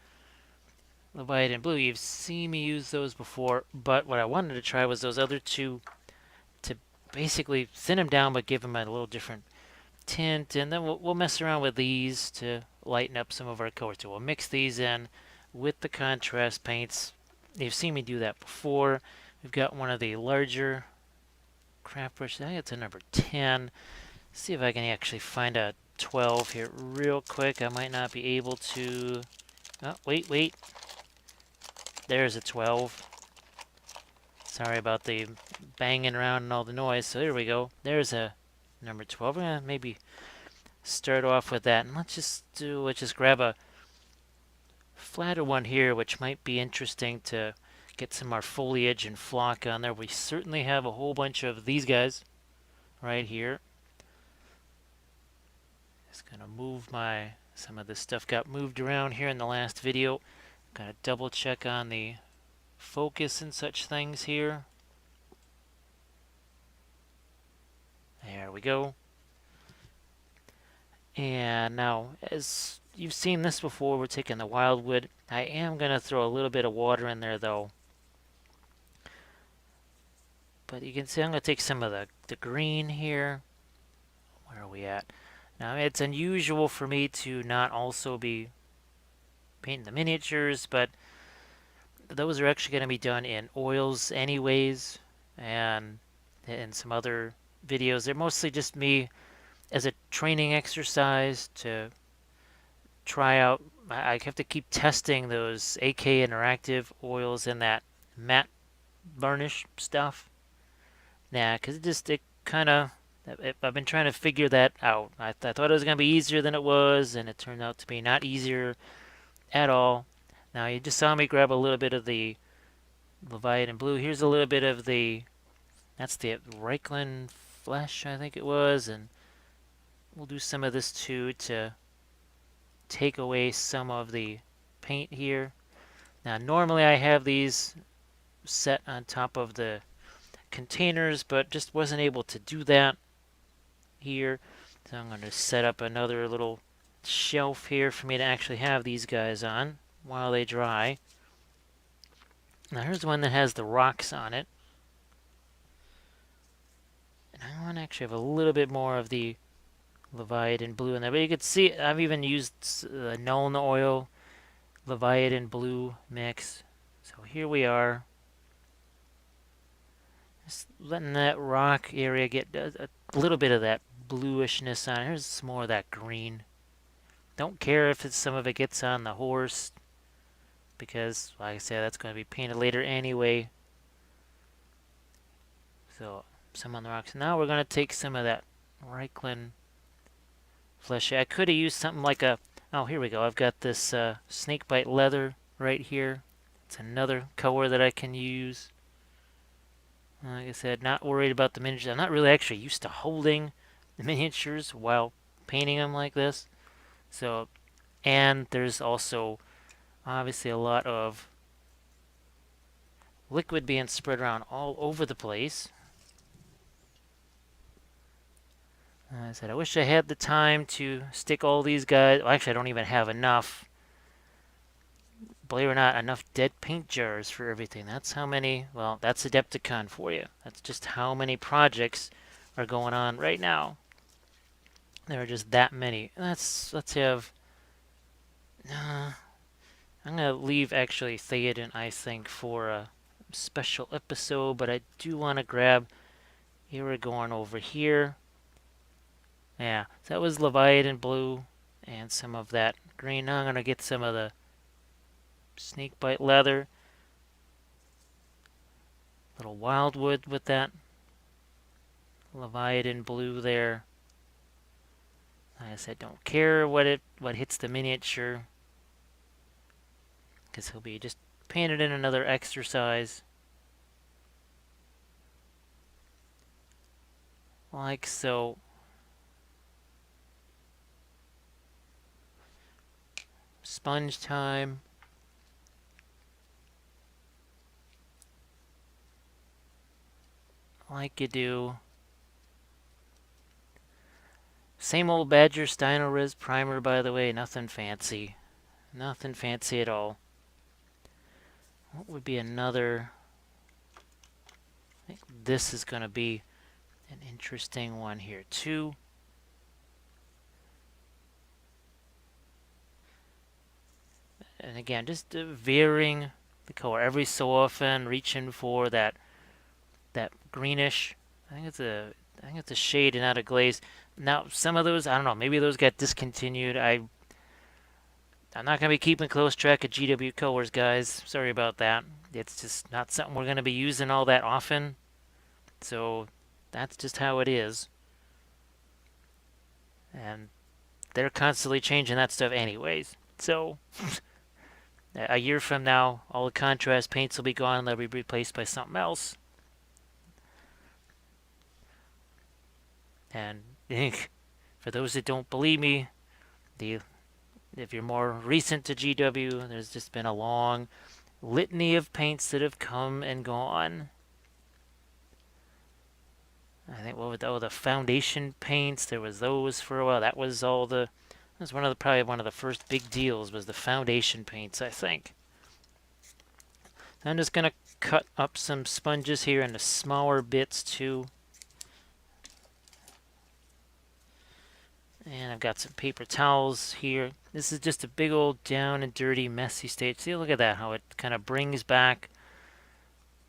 Leviate and blue. You've seen me use those before, but what I wanted to try was those other two to basically thin them down but give them a little different tint. And then we'll mess around with these to lighten up some of our colors. So we'll mix these in with the contrast paints. You've seen me do that before. We've got one of the larger craft brushes. I think it's a number 10. See if I can actually find a 12 here real quick. I might not be able to. Oh, wait. There's a 12. Sorry about the banging around and all the noise. So there we go. There's a number 12. We're going to maybe start off with that. And let's just grab a flatter one here, which might be interesting to get some more foliage and flock on there. We certainly have a whole bunch of these guys right here. Just gonna move some of this stuff got moved around here in the last video. Gotta double check on the focus and such things here. There we go. And now, as you've seen this before, we're taking the wildwood. I am gonna throw a little bit of water in there though. But you can see I'm gonna take some of the green here. Where are we at? Now it's unusual for me to not also be painting the miniatures, but those are actually going to be done in oils anyways, and in some other videos. They're mostly just me as a training exercise to try out. I have to keep testing those AK Interactive oils and that matte varnish stuff. Nah, because it kind of, I've been trying to figure that out. I thought it was going to be easier than it was, and it turned out to be not easier at all. Now, you just saw me grab a little bit of the Leviathan blue. Here's a little bit of that's the Reichland flesh, I think it was, and we'll do some of this too to take away some of the paint here. Now, normally I have these set on top of the containers, but just wasn't able to do that here. So I'm going to set up another little shelf here for me to actually have these guys on while they dry. Now here's one that has the rocks on it. And I want to actually have a little bit more of the Leviathan blue in there. But you can see I've even used Nuln oil, Leviathan blue mix. So here we are. Just letting that rock area get a little bit of that bluishness on it. Here's some more of that green. Don't care if some of it gets on the horse, because, like I said, that's going to be painted later anyway. So, some on the rocks. Now we're going to take some of that Reichland flesh. I could have used something like oh, here we go. I've got this snakebite leather right here. It's another color that I can use. Like I said, not worried about the miniatures. I'm not really actually used to holding the miniatures while painting them like this. So, and there's also obviously a lot of liquid being spread around all over the place. I said, I wish I had the time to stick all these guys. Well, actually, I don't even have enough. Believe it or not, enough dead paint jars for everything. That's how many. Well, that's Adepticon for you. That's just how many projects are going on right now. There are just that many. Let's have. I'm gonna leave actually Theoden, I think, for a special episode, but I do want to grab. Here we're going over here. Yeah, so that was Leviathan blue and some of that green. Now I'm gonna get some of the snakebite leather, little wildwood with that Leviathan blue there. Like I said, don't care what hits the miniature, because he'll be just painted in another exercise. Like so. Sponge time. like you do. Same old Badger Steiner Res primer, by the way. Nothing fancy. Nothing fancy at all. What would be another? I think this is going to be an interesting one here, too. And again, just varying the color every so often, reaching for that greenish. I think it's a shade and not a glaze. Now, some of those, I don't know, maybe those got discontinued. I'm not going to be keeping close track of GW colors, guys. Sorry about that. It's just not something we're going to be using all that often. So that's just how it is. And they're constantly changing that stuff anyways. So a year from now, all the contrast paints will be gone and they'll be replaced by something else. And for those that don't believe me, the if you're more recent to GW, there's just been a long litany of paints that have come and gone. I think the foundation paints, there was those for a while. That was probably one of the first big deals was the foundation paints, I think. So I'm just gonna cut up some sponges here into smaller bits too. And I've got some paper towels here. This is just a big old down and dirty, messy stage. See, look at that, how it kind of brings back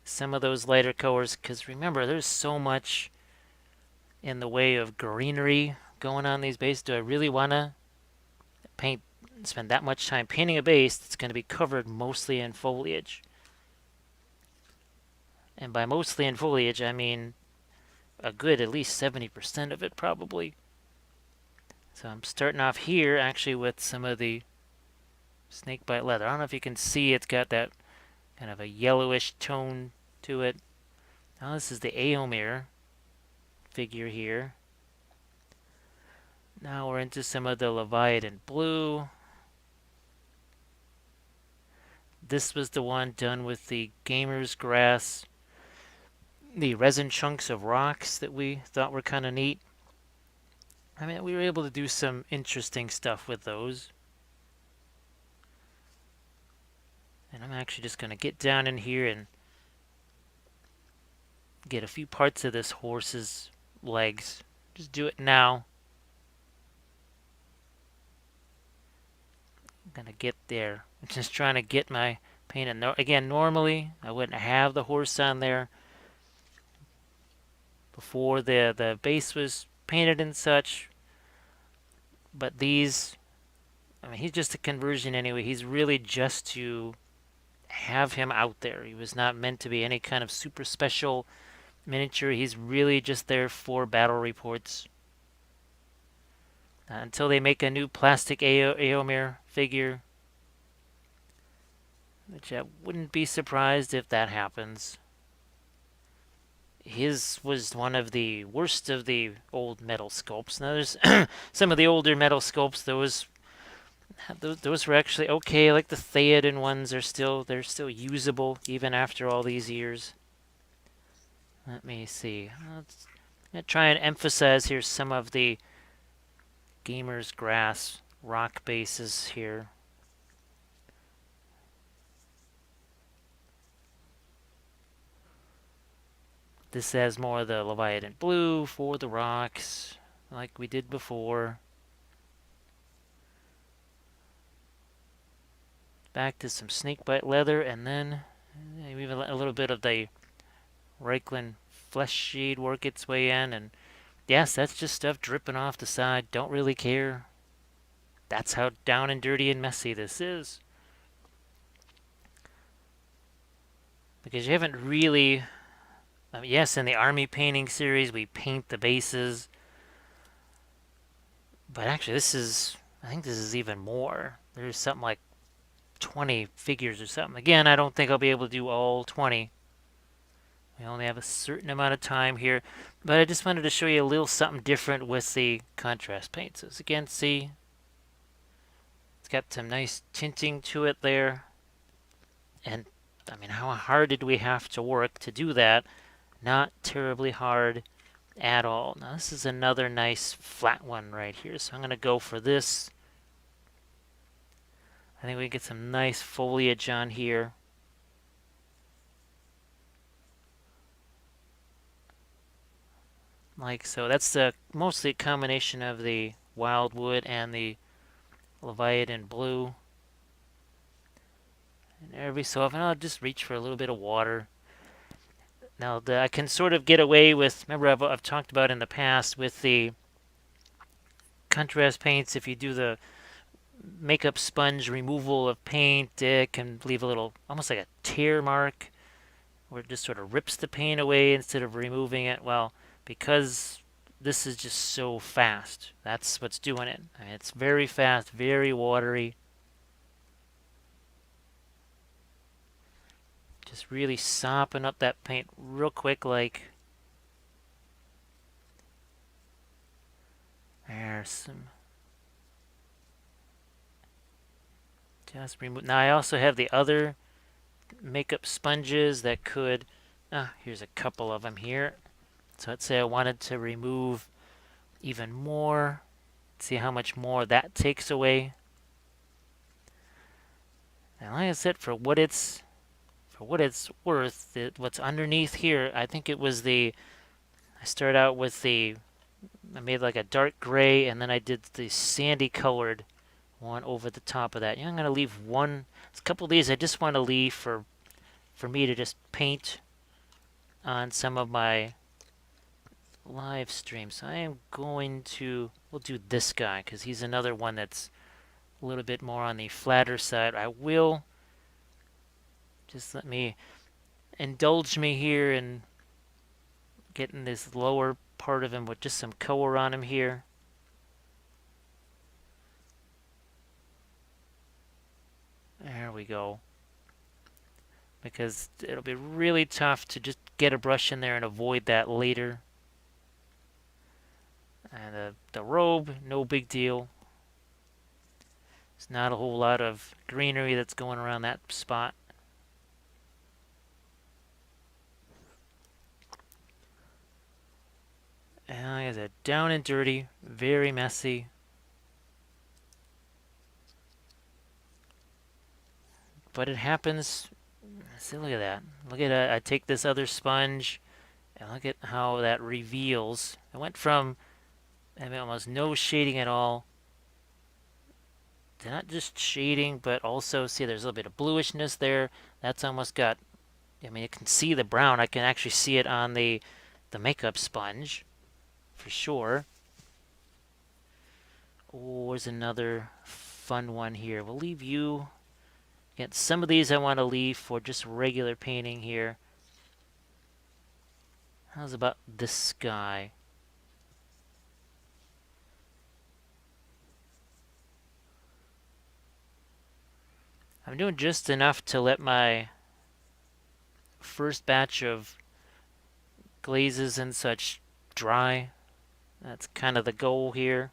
some of those lighter colors. Because remember, there's so much in the way of greenery going on these bases. Do I really want to spend that much time painting a base that's going to be covered mostly in foliage? And by mostly in foliage, I mean a good at least 70% of it probably. So I'm starting off here actually with some of the snakebite leather. I don't know if you can see it's got that kind of a yellowish tone to it. Now this is the Aomir figure here. Now we're into some of the Leviathan blue. This was the one done with the gamer's grass, the resin chunks of rocks that we thought were kind of neat. I mean, we were able to do some interesting stuff with those. And I'm actually just going to get down in here and get a few parts of this horse's legs. Just do it now. I'm going to get there. I'm just trying to get my paint in. Again, normally I wouldn't have the horse on there before the base was painted and such. But these, I mean, he's just a conversion anyway. He's really just to have him out there. He was not meant to be any kind of super special miniature. He's really just there for battle reports. Until they make a new plastic Aomir figure, which I wouldn't be surprised if that happens. His was one of the worst of the old metal sculpts. Now there's some of the older metal sculpts. Those were actually okay. Like the Theoden ones they're still usable even after all these years. Let me see. I'm gonna try and emphasize here some of the Gamer's Grass rock bases here. This has more of the Leviathan blue for the rocks, like we did before. Back to some snakebite leather, and then maybe a little bit of the Reichland flesh shade work its way in. And yes, that's just stuff dripping off the side. Don't really care. That's how down and dirty and messy this is. Because you haven't really... I mean, yes, in the army painting series, we paint the bases. But actually, I think this is even more. There's something like 20 figures or something. Again, I don't think I'll be able to do all 20. We only have a certain amount of time here. But I just wanted to show you a little something different with the contrast paints. As again, see, it's got some nice tinting to it there. And, I mean, how hard did we have to work to do that? Not terribly hard at all. Now this is another nice flat one right here, so I'm going to go for this. I think we can get some nice foliage on here. Like so. That's the mostly a combination of the wildwood and the Leviathan blue. And every so often I'll just reach for a little bit of water. Now I can sort of get away with, remember I've talked about in the past with the contrast paints, if you do the makeup sponge removal of paint, it can leave a little, almost like a tear mark, where it just sort of rips the paint away instead of removing it. Well, because this is just so fast, that's what's doing it. I mean, it's very fast, very watery. Just really sopping up that paint real quick, like there's some. Just remove. Now I also have the other makeup sponges that could. Here's a couple of them here. So let's say I wanted to remove even more. See how much more that takes away. And like I said, for what it's worth, what's underneath here, I think it was the. I started out with the. I made like a dark gray, and then I did the sandy colored one over the top of that. Yeah, I'm gonna leave one. A couple of these I just want to leave for me to just paint on some of my live streams. So I am going to. We'll do this guy because he's another one that's a little bit more on the flatter side. I will just let me indulge me here in getting this lower part of him with just some color on him here. There we go. Because it'll be really tough to just get a brush in there and avoid that later. And the robe, no big deal. There's not a whole lot of greenery that's going around that spot. And like I said, down and dirty, very messy. But it happens. See, look at that. Look at that. I take this other sponge and look at how that reveals. I went from almost no shading at all to not just shading, but also see there's a little bit of bluishness there. That's almost got. I mean, you can see the brown. I can actually see it on the makeup sponge for sure. Oh, there's another fun one here. We'll leave you. Again, some of these I want to leave for just regular painting here. How's about this guy? I'm doing just enough to let my first batch of glazes and such dry. That's kind of the goal here.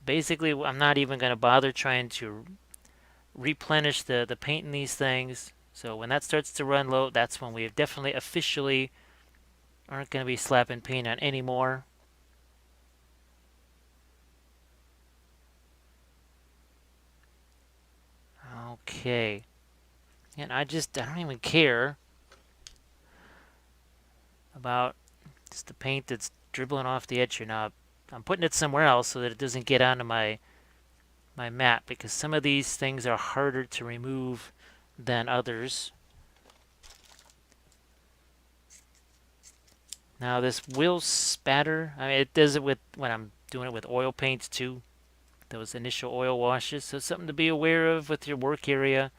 Basically, I'm not even going to bother trying to replenish the paint in these things. So when that starts to run low, that's when we definitely officially aren't going to be slapping paint on anymore. Okay. And I don't even care about just the paint that's dribbling off the edge here. Now, I'm putting it somewhere else so that it doesn't get onto my mat, because some of these things are harder to remove than others. Now this will spatter. I mean, it does it with when I'm doing it with oil paints too. Those initial oil washes. So something to be aware of with your work area,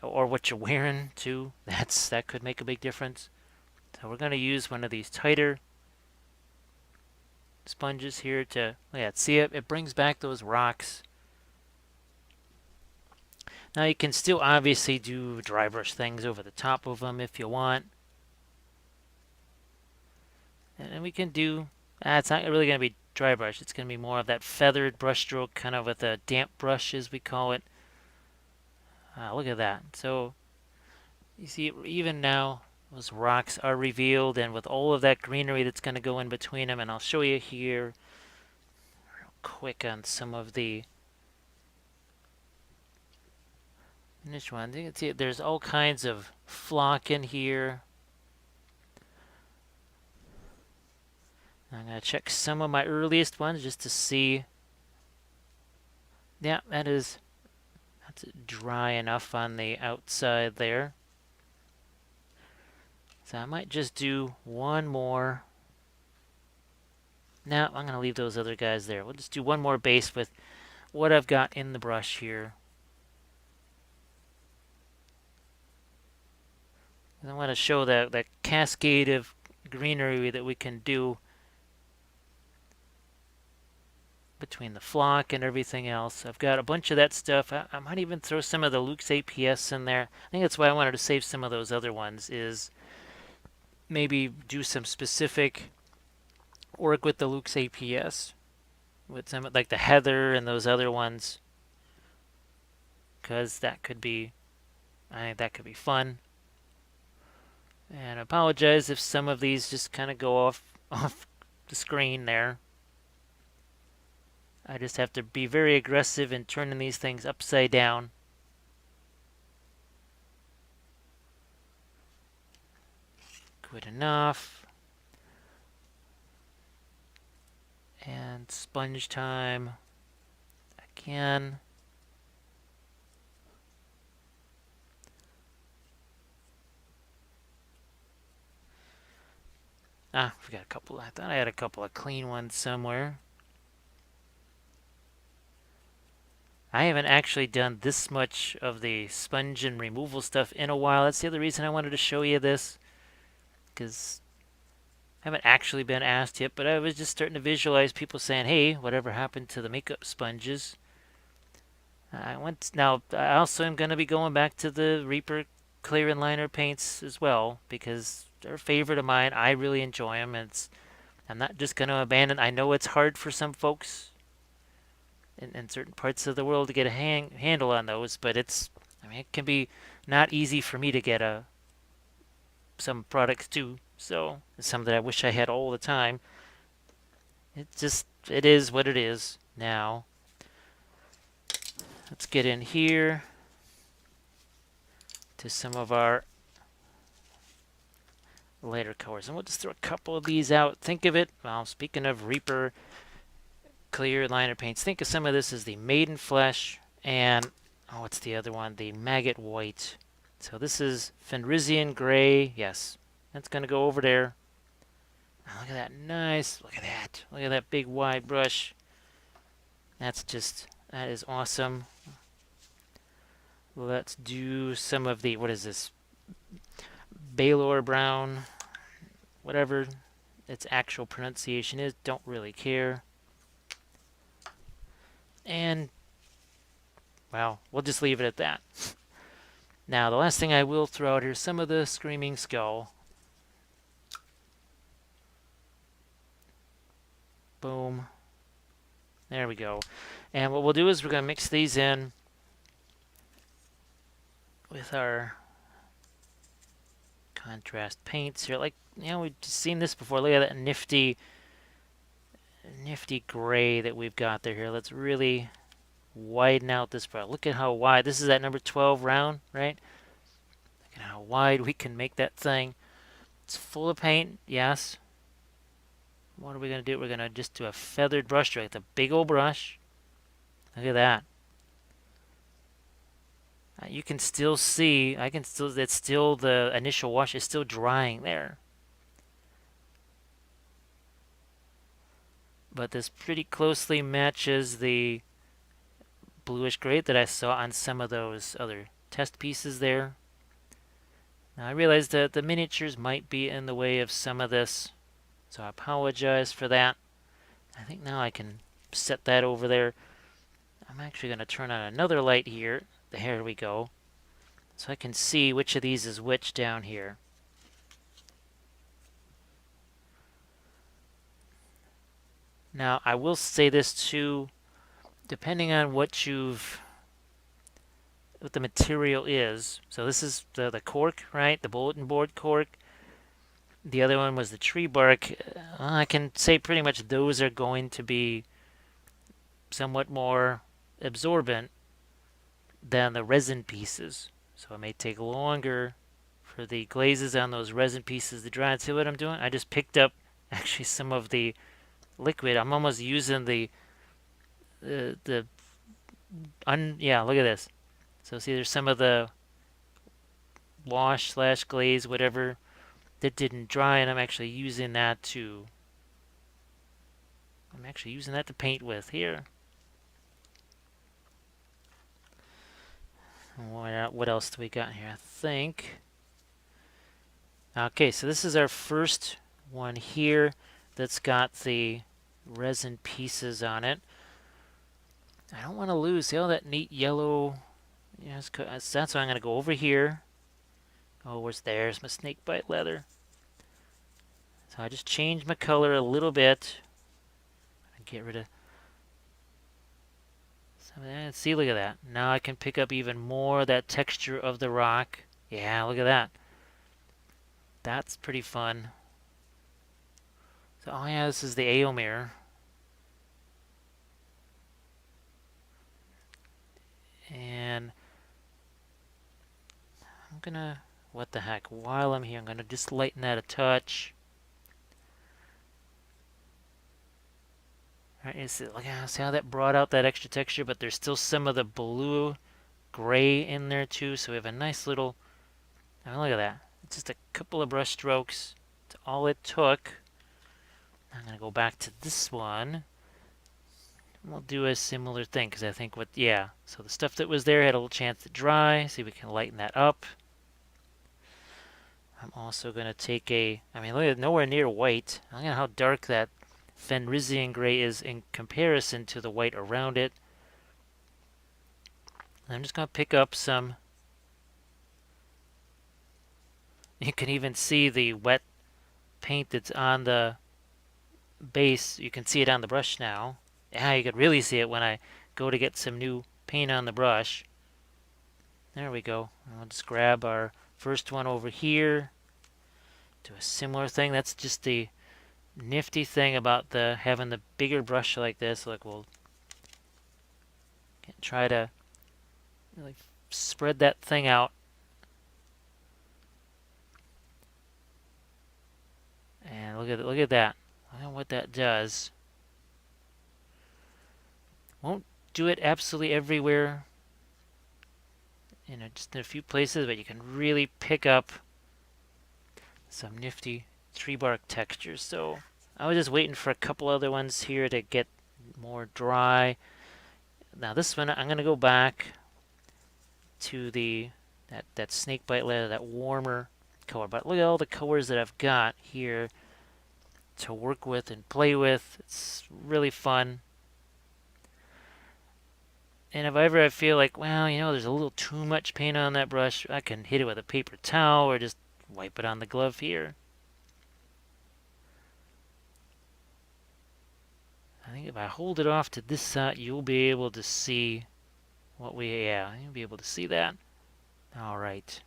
or what you're wearing too. That could make a big difference. So we're going to use one of these tighter sponges here to, yeah, see it. It brings back those rocks. Now you can still obviously do dry brush things over the top of them if you want. And we can do, it's not really going to be dry brush. It's going to be more of that feathered brush stroke, kind of with a damp brush as we call it. Look at that. So you see, even now, those rocks are revealed, and with all of that greenery that's going to go in between them, and I'll show you here quick on some of the finished ones. You can see there's all kinds of flock in here. I'm going to check some of my earliest ones just to see. Yeah, that's dry enough on the outside there. So I might just do one more. No, I'm going to leave those other guys there. We'll just do one more base with what I've got in the brush here. And I want to show that cascade of greenery that we can do between the flock and everything else. I've got a bunch of that stuff. I might even throw some of the Luke's APS in there. I think that's why I wanted to save some of those other ones, is maybe do some specific work with the Luke's APS, with some like the Heather and those other ones, because I think that could be fun. And I apologize if some of these just kind of go off the screen there. I just have to be very aggressive in turning these things upside down. Good enough. And sponge time again. We got a couple. I thought I had a couple of clean ones somewhere. I haven't actually done this much of the sponge and removal stuff in a while. That's the other reason I wanted to show you this, because I haven't actually been asked yet, but I was just starting to visualize people saying, hey, whatever happened to the makeup sponges? I also am going to be going back to the Reaper clear and liner paints as well, because they're a favorite of mine. I really enjoy them. I'm not just going to abandon. I know it's hard for some folks in certain parts of the world to get a handle on those, but it can be not easy for me to get some products too. So some that I wish I had all the time. It is what it is now. Let's get in here to some of our lighter colors, and we'll just throw a couple of these out. Think of it, well, speaking of Reaper clear liner paints, think of some of this as the Maiden Flesh and, what's the other one? The Maggot White. So this is Fenrisian Gray. Yes, that's going to go over there. Oh, look at that. Nice. Look at that. Look at that big wide brush. That is awesome. Let's do some of the, what is this? Baylor Brown. Whatever its actual pronunciation is. Don't really care. And, well, we'll just leave it at that. Now, the last thing I will throw out here is some of the Screaming Skull. Boom. There we go. And what we'll do is we're going to mix these in with our contrast paints here. Like, we've seen this before. Look at that nifty gray that we've got there here. Let's really widen out this part. Look at how wide. This is that number 12 round, right? Look at how wide we can make that thing. It's full of paint, yes. What are we going to do? We're going to just do a feathered brush stroke. The big old brush. Look at that. You can still see, it's still, the initial wash is still drying there. But this pretty closely matches the bluish gray that I saw on some of those other test pieces there. Now I realize that the miniatures might be in the way of some of this, so I apologize for that. I think now I can set that over there. I'm actually going to turn on another light here. There we go. So I can see which of these is which down here. Now, I will say this too, depending on what you've what the material is. So this is the cork, right? The bulletin board cork. The other one was the tree bark. I can say pretty much those are going to be somewhat more absorbent than the resin pieces. So it may take longer for the glazes on those resin pieces to dry. And see what I'm doing? I just picked up actually some of the liquid. I'm almost using the yeah, look at this. So see, there's some of the wash slash glaze, whatever, that didn't dry, and I'm actually using that to paint with here. What else do we got here? I think. Okay, so this is our first one here that's got the resin pieces on it. I don't want to lose. See all that neat yellow? Yeah, that's why I'm going to go over here. Oh, there's my snake bite leather. So I just changed my color a little bit. Get rid of some of that. See, look at that. Now I can pick up even more of that texture of the rock. Yeah, look at that. That's pretty fun. So, oh yeah, this is the Aomir. And I'm gonna, what the heck, while I'm here, I'm gonna just lighten that a touch. Alright, see how that brought out that extra texture, but there's still some of the blue gray in there too, so we have a nice little, I mean, look at that. It's just a couple of brush strokes. That's all it took. I'm gonna go back to this one. We'll do a similar thing, because I think yeah. So the stuff that was there had a little chance to dry. See if we can lighten that up. I'm also going to take I mean, look at nowhere near white. Look at how dark that Fenrisian gray is in comparison to the white around it. I'm just going to pick up some. You can even see the wet paint that's on the base. You can see it on the brush now. Yeah, you could really see it when I go to get some new paint on the brush. There we go. I'll just grab our first one over here. Do a similar thing. That's just the nifty thing about having the bigger brush like this. Like we'll try to really spread that thing out. And look at that. I don't know what that does. Won't do it absolutely everywhere. Just in a few places, but you can really pick up some nifty tree bark textures. So I was just waiting for a couple other ones here to get more dry. Now this one, I'm going to go back to that snakebite leather, that warmer color. But look at all the colors that I've got here to work with and play with. It's really fun. And if ever I feel like, well, there's a little too much paint on that brush, I can hit it with a paper towel or just wipe it on the glove here. I think if I hold it off to this side, you'll be able to see you'll be able to see that. All right.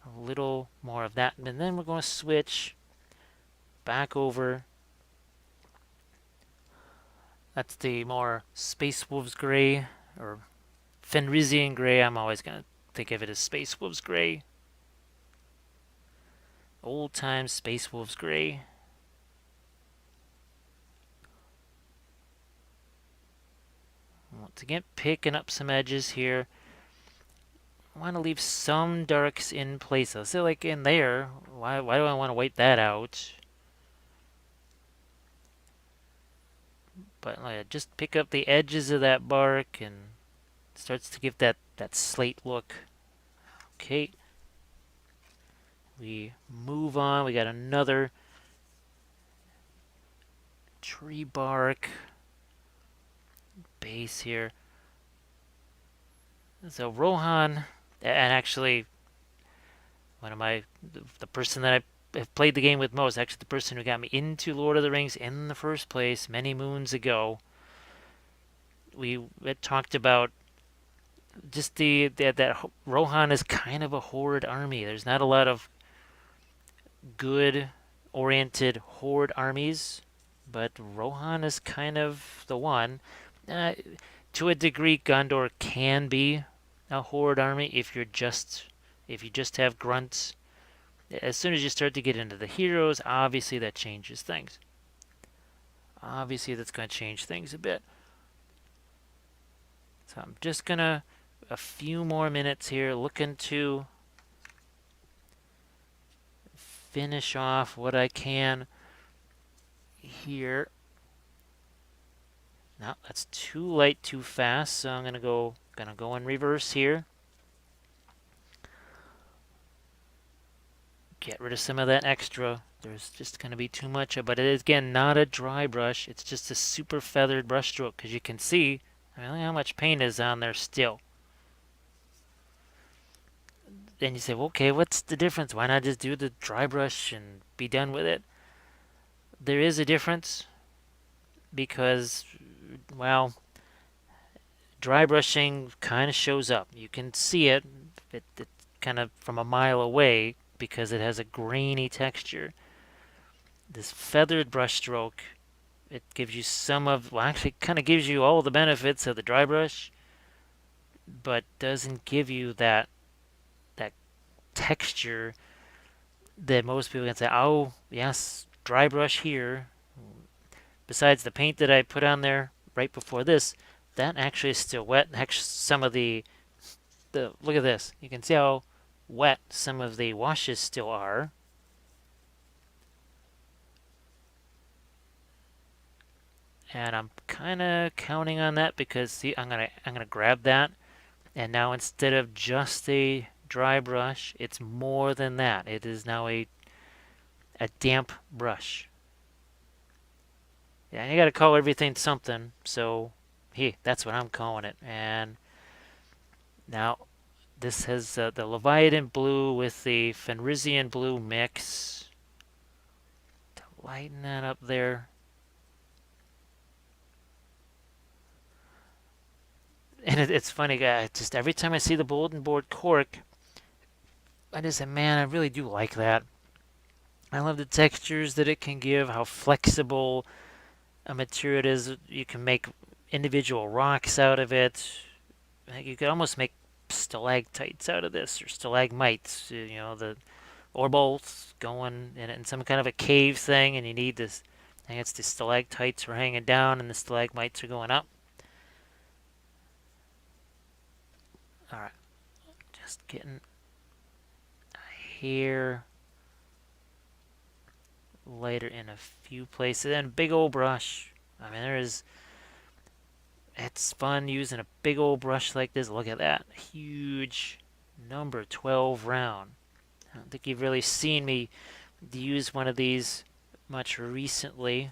A little more of that, and then we're going to switch back over. That's the more Space Wolves gray, or Fenrisian gray. I'm always going to think of it as Space Wolves gray. Old time Space Wolves gray. Once again, picking up some edges here. I want to leave some darks in place. So like in there, why do I want to wipe that out? But just pick up the edges of that bark and it starts to give that slate look. Okay. We move on. We got another tree bark base here. So Rohan, and actually the person that I have played the game with most, actually the person who got me into Lord of the Rings in the first place many moons ago. we had talked about just that Rohan is kind of a horde army. There's not a lot of good oriented horde armies, but Rohan is kind of the one. Uh, to a degree, Gondor can be a horde army if you just have grunts. As soon as you start to get into the heroes, obviously that changes things. Obviously that's going to change things a bit. So I'm just gonna a few more minutes here looking to finish off what I can here. No, that's too light, too fast. So I'm gonna go in reverse here. Get rid of some of that extra. There's just gonna be too much of, but it is again not a dry brush. It's just a super feathered brush stroke because you can see, I mean, how much paint is on there still. Then you say, well, okay, what's the difference? Why not just do the dry brush and be done with it? There is a difference because, well, dry brushing kind of shows up. You can see it, it kind of from a mile away because it has a grainy texture. This feathered brushstroke, it gives you some of, well, actually, kind of gives you all the benefits of the dry brush, but doesn't give you that texture that most people can say, oh, yes, dry brush here. Besides the paint that I put on there right before this, that actually is still wet. Actually, some of the look at this. You can see how wet some of the washes still are. And I'm kind of counting on that because see, I'm gonna grab that, and now instead of just a dry brush, it's more than that. It is now a damp brush. Yeah, and you got to call everything something. So, hey, that's what I'm calling it. And now this has the Leviathan blue with the Fenrisian blue mix to lighten that up there. And it's funny, guy. Just every time I see the bulletin board cork, I just say, man, I really do like that. I love the textures that it can give, how flexible a material it is. You can make individual rocks out of it. You could almost make stalactites out of this or stalagmites. You know, the or bolts going in some kind of a cave thing, and you need this. I think it's the stalactites are hanging down, and the stalagmites are going up. All right, just getting here lighter in a few places, and big old brush. I mean, it's fun using a big old brush like this. Look at that, huge number 12 round. I don't think you've really seen me use one of these much recently.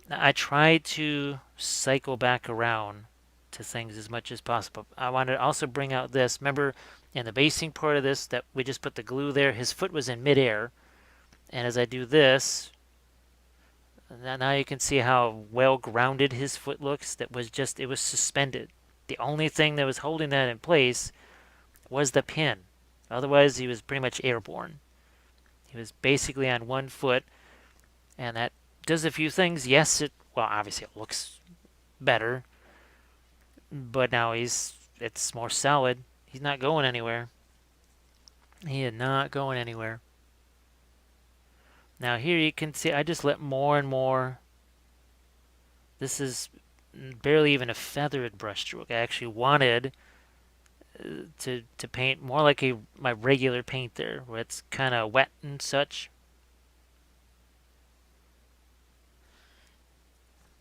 I try to cycle back around to things as much as possible. I want to also bring out this. Remember, in the basing part of this, that we just put the glue there, his foot was in midair. And as I do this, now you can see how well grounded his foot looks. It was suspended. The only thing that was holding that in place was the pin. Otherwise, he was pretty much airborne. He was basically on one foot, and that does a few things. Yes, well, obviously it looks better, but now it's more solid. He's not going anywhere. He is not going anywhere. Now here you can see I just let more and more. This is barely even a feathered brushstroke. I actually wanted to paint more like my regular paint there, where it's kind of wet and such.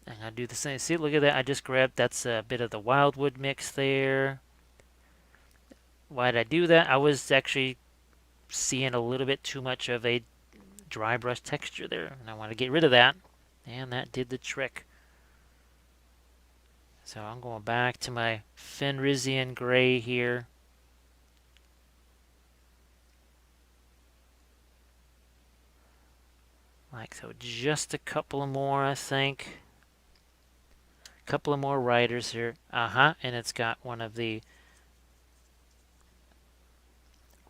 I'm gonna do the same. See, look at that. I just grabbed that's a bit of the wildwood mix there. Why did I do that? I was actually seeing a little bit too much of a dry brush texture there, and I want to get rid of that. And that did the trick. So I'm going back to my Fenrisian gray here. Like so, just a couple more, I think. couple of more riders here. And it's got one of the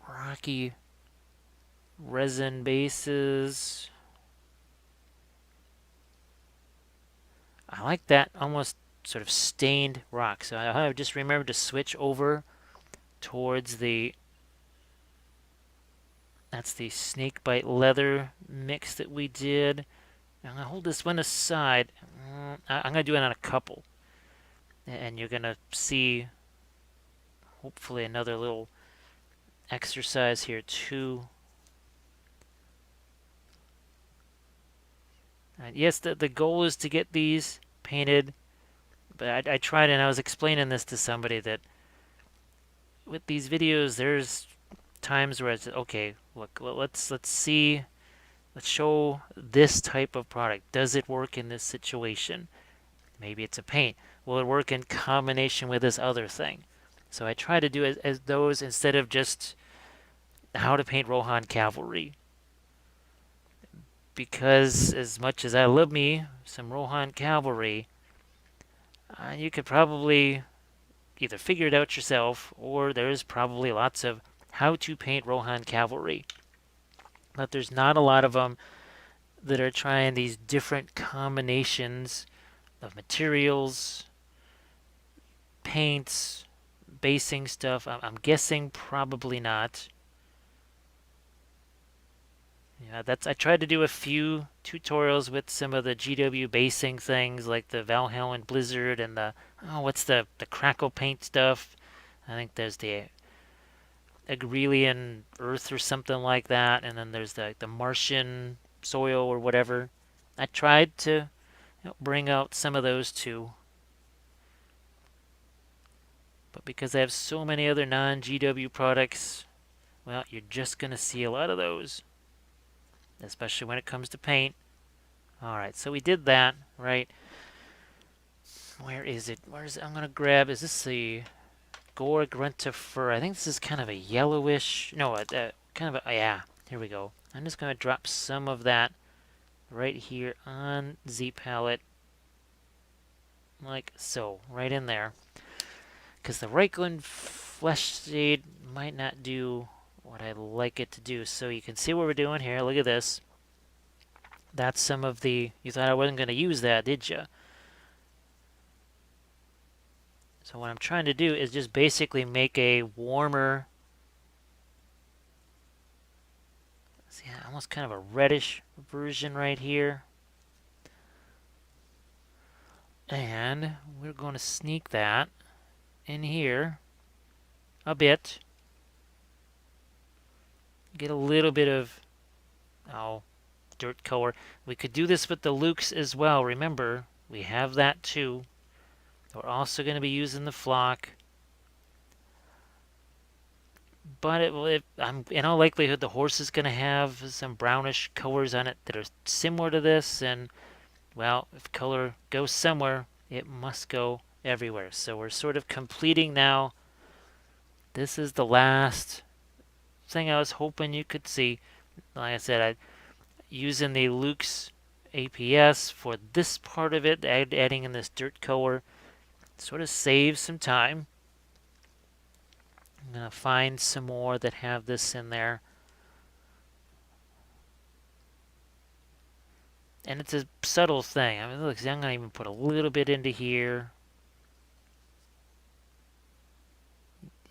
rocky resin bases. I like that almost sort of stained rock. So I just remembered to switch over towards the, that's the snakebite leather mix that we did. I'm going to hold this one aside. I'm going to do it on a couple. And you're going to see hopefully another little exercise here too. Yes, the goal is to get these painted, but I tried and I was explaining this to somebody that with these videos, there's times where it's okay. Look, let's see, let's show this type of product. Does it work in this situation? Maybe it's a paint. Will it work in combination with this other thing? So I try to do as those instead of just how to paint Rohan cavalry. Because as much as I love me some Rohan cavalry, you could probably either figure it out yourself or there's probably lots of how to paint Rohan cavalry. But there's not a lot of them that are trying these different combinations of materials, paints, basing stuff. I'm guessing probably not. Yeah, I tried to do a few tutorials with some of the GW basing things like the Valhalla Blizzard and the what's the crackle paint stuff. I think there's the Agrelian Earth or something like that, and then there's the Martian soil or whatever. I tried to bring out some of those too, but because I have so many other non-GW products, well, you're just gonna see a lot of those, especially when it comes to paint. All right, so we did that, right? Where is it? Where's it? I'm gonna grab. Is this the Gore Grunta fur? I think this is kind of a yellowish. No, kind of a. Yeah, here we go. I'm just gonna drop some of that right here on Z palette, like so, right in there. Because the Reichland Flesh Shade might not do what I'd like it to do. So you can see what we're doing here. Look at this. That's some of the. You thought I wasn't going to use that, did you? So what I'm trying to do is just basically make a warmer, see, almost kind of a reddish version right here. And we're going to sneak that in here a bit. Get a little bit of, dirt color. We could do this with the Lukes as well. Remember, we have that too. We're also going to be using the flock. But in all likelihood, the horse is going to have some brownish colors on it that are similar to this. And, well, if color goes somewhere, it must go everywhere. So we're sort of completing now. This is the last thing I was hoping you could see. Like I said, using the Luke's APS for this part of it, adding in this dirt color, sort of saves some time. I'm going to find some more that have this in there. And it's a subtle thing. I mean, look, I'm going to even put a little bit into here.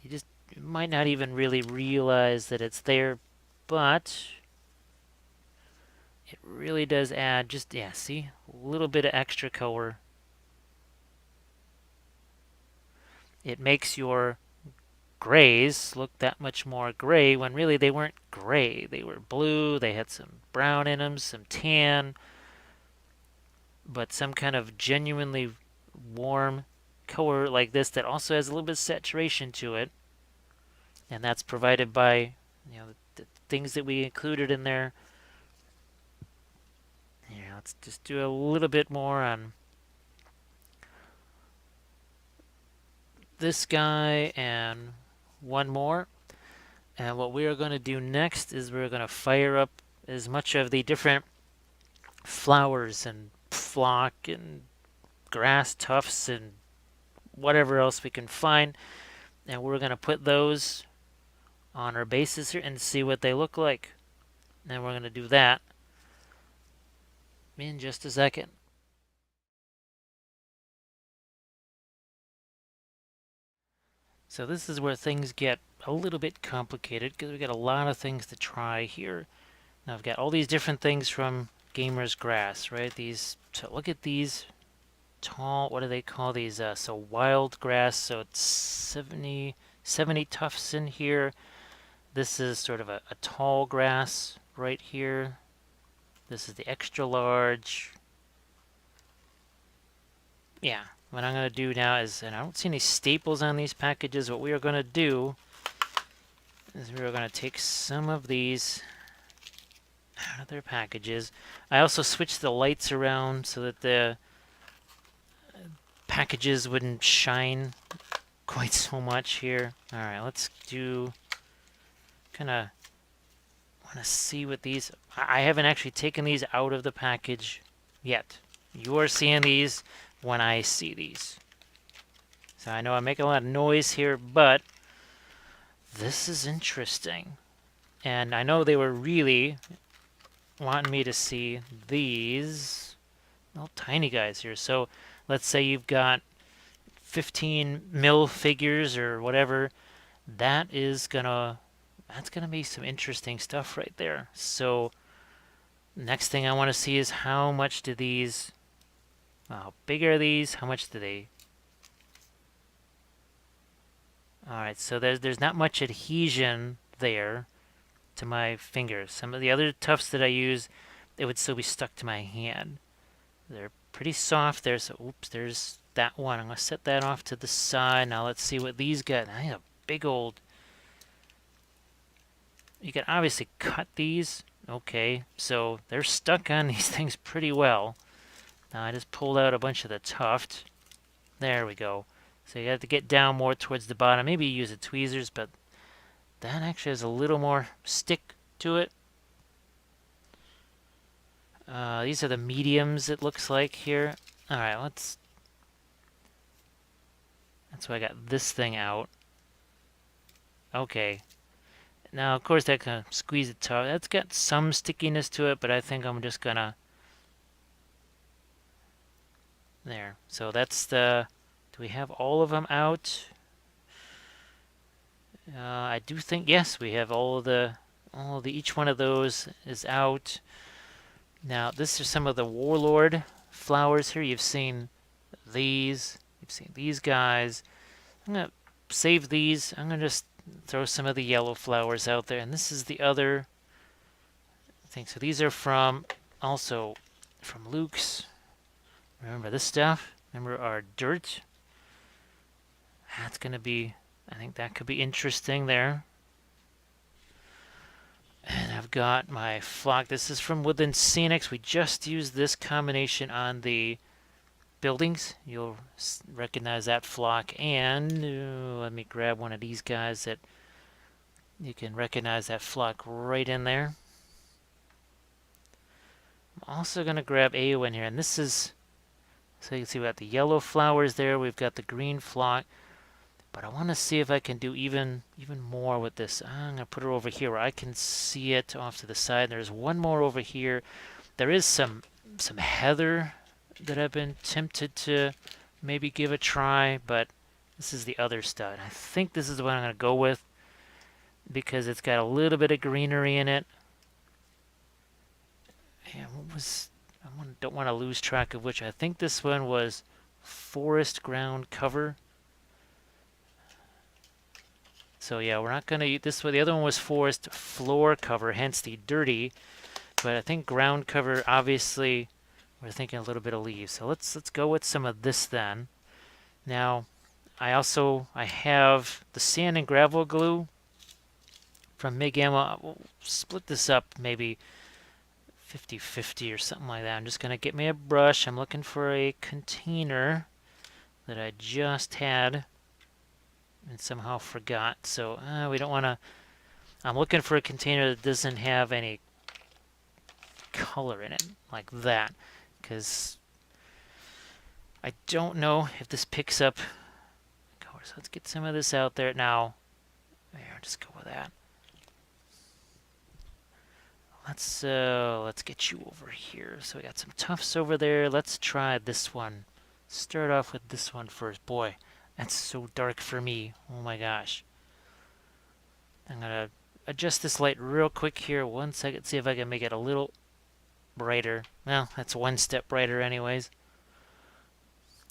You might not even really realize that it's there, but it really does add just, yeah, see? A little bit of extra color. It makes your grays look that much more gray when really they weren't gray. They were blue, they had some brown in them, some tan, but some kind of genuinely warm color like this that also has a little bit of saturation to it. And that's provided by the things that we included in there. Yeah, let's just do a little bit more on this guy and one more. And what we are going to do next is we're going to fire up as much of the different flowers and flock and grass tufts and whatever else we can find, and we're going to put those on our bases here and see what they look like. And we're going to do that in just a second. So this is where things get a little bit complicated because we got a lot of things to try here. Now I've got all these different things from Gamer's Grass, right? These, so look at these tall, what do they call these? So wild grass, so it's 70 tufts in here. This is sort of a tall grass right here. This is the extra large. Yeah, what I'm going to do now is, and I don't see any staples on these packages, what we are going to do is we are going to take some of these out of their packages. I also switched the lights around so that the packages wouldn't shine quite so much here. Alright, let's do, kind of want to see what these, I haven't actually taken these out of the package yet. You are seeing these when I see these. So I know I'm making a lot of noise here, but this is interesting. And I know they were really wanting me to see these little tiny guys here. So let's say you've got 15 mil figures or whatever. That's gonna be some interesting stuff right there. So next thing I want to see is how much do these, how big are these? How much do they? All right, so there's not much adhesion there to my fingers. Some of the other tufts that I use, it would still be stuck to my hand. They're pretty soft there, so oops, there's that one. I'm going to set that off to the side. Now let's see what these got. I have a big old... You can obviously cut these. Okay, so they're stuck on these things pretty well. Now I just pulled out a bunch of the tuft. There we go. So you have to get down more towards the bottom. Maybe use the tweezers, but that actually has a little more stick to it. These are the mediums, it looks like here. Alright, let's... That's why I got this thing out. Okay. Now, of course, I can squeeze it tough. That's got some stickiness to it, but I think I'm just gonna... There. So that's the... Do we have all of them out? I do think, yes, we have each one of those is out. Now, this is some of the Warlord flowers here. You've seen these. You've seen these guys. I'm going to save these. I'm going to just throw some of the yellow flowers out there. And this is the other thing. So these are also from Luke's. Remember this stuff? Remember our dirt? That's going to be, I think that could be interesting there. And I've got my flock. This is from Woodland Scenics. We just used this combination on the buildings. You'll recognize that flock. And let me grab one of these guys that you can recognize that flock right in there. I'm also going to grab AO in here. And this is, so you can see we got the yellow flowers there. We've got the green flock. But I want to see if I can do even more with this. I'm going to put her over here where I can see it off to the side. There's one more over here. There is some heather that I've been tempted to maybe give a try, but this is the other stud. I think this is the one I'm going to go with because it's got a little bit of greenery in it. And don't want to lose track of which. I think this one was forest ground cover. So yeah, we're not going to use this one. The other one was forest floor cover, hence the dirty. But I think ground cover, obviously, we're thinking a little bit of leaves. So let's go with some of this then. Now, I have the sand and gravel glue from Mig Ammo. We'll split this up maybe 50-50 or something like that. I'm just going to get me a brush. I'm looking for a container that I just had and somehow forgot. So we don't want to... I'm looking for a container that doesn't have any color in it, like that. Because I don't know if this picks up. Of course, let's get some of this out there now. There, just go with that. Let's get you over here. So we got some tufts over there. Let's try this one. Start off with this one first. Boy, that's so dark for me. Oh my gosh. I'm gonna adjust this light real quick here. 1 second. See if I can make it a little brighter. Well, that's one step brighter anyways.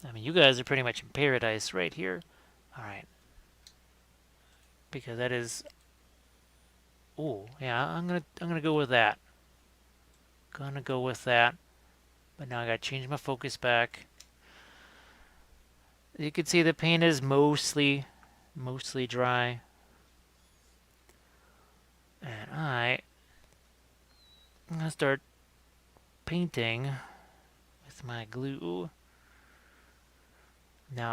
I mean, you guys are pretty much in paradise right here. All right, because that is. Oh yeah, I'm gonna go with that. Gonna go with that. But now I gotta change my focus back. You can see the paint is mostly dry. And I'm gonna start painting with my glue. Now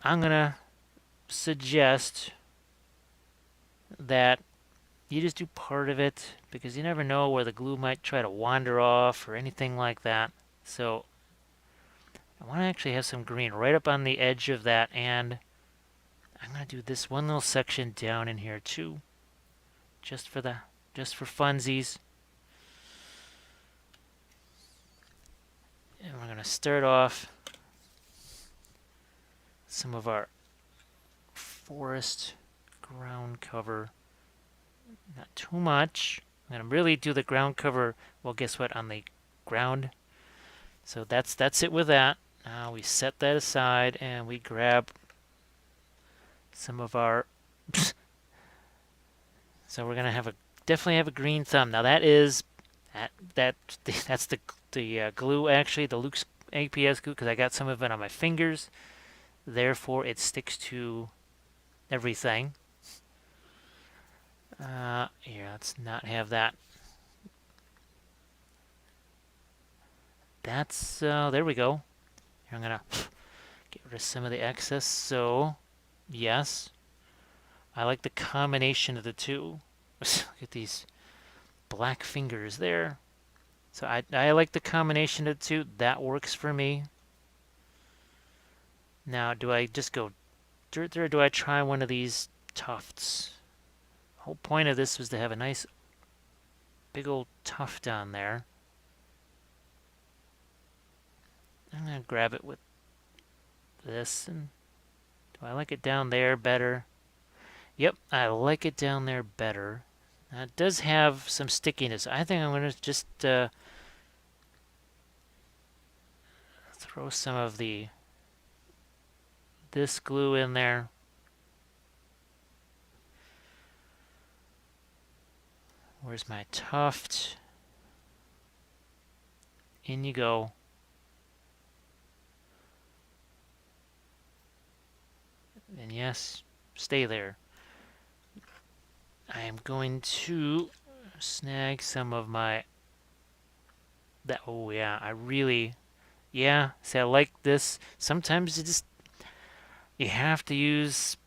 I'm gonna suggest that you just do part of it because you never know where the glue might try to wander off or anything like that. So I want to actually have some green right up on the edge of that, and I'm gonna do this one little section down in here too, just for funsies. And we're gonna start off some of our forest ground cover. Not too much. I'm gonna really do the ground cover. Well, guess what? On the ground. So that's it with that. Now we set that aside and we grab some of our. So we're gonna definitely have a green thumb. Now that that's the glue actually, the Luke's APS glue, because I got some of it on my fingers. Therefore, it sticks to everything. Here, let's not have that. That's there we go. Here, I'm gonna get rid of some of the excess. So, yes, I like the combination of the two. Look at these black fingers there. So I like the combination of the two. That works for me. Now, do I just go dirt there, or do I try one of these tufts? The whole point of this was to have a nice big old tuft on there. I'm gonna grab it with this, and do I like it down there better? Yep, I like it down there better. Now, it does have some stickiness. I think I'm gonna just throw some of this glue in there. Where's my tuft? In you go. And yes, stay there. I am going to snag some of my that. Oh yeah, yeah. See, I like this. Sometimes you have to use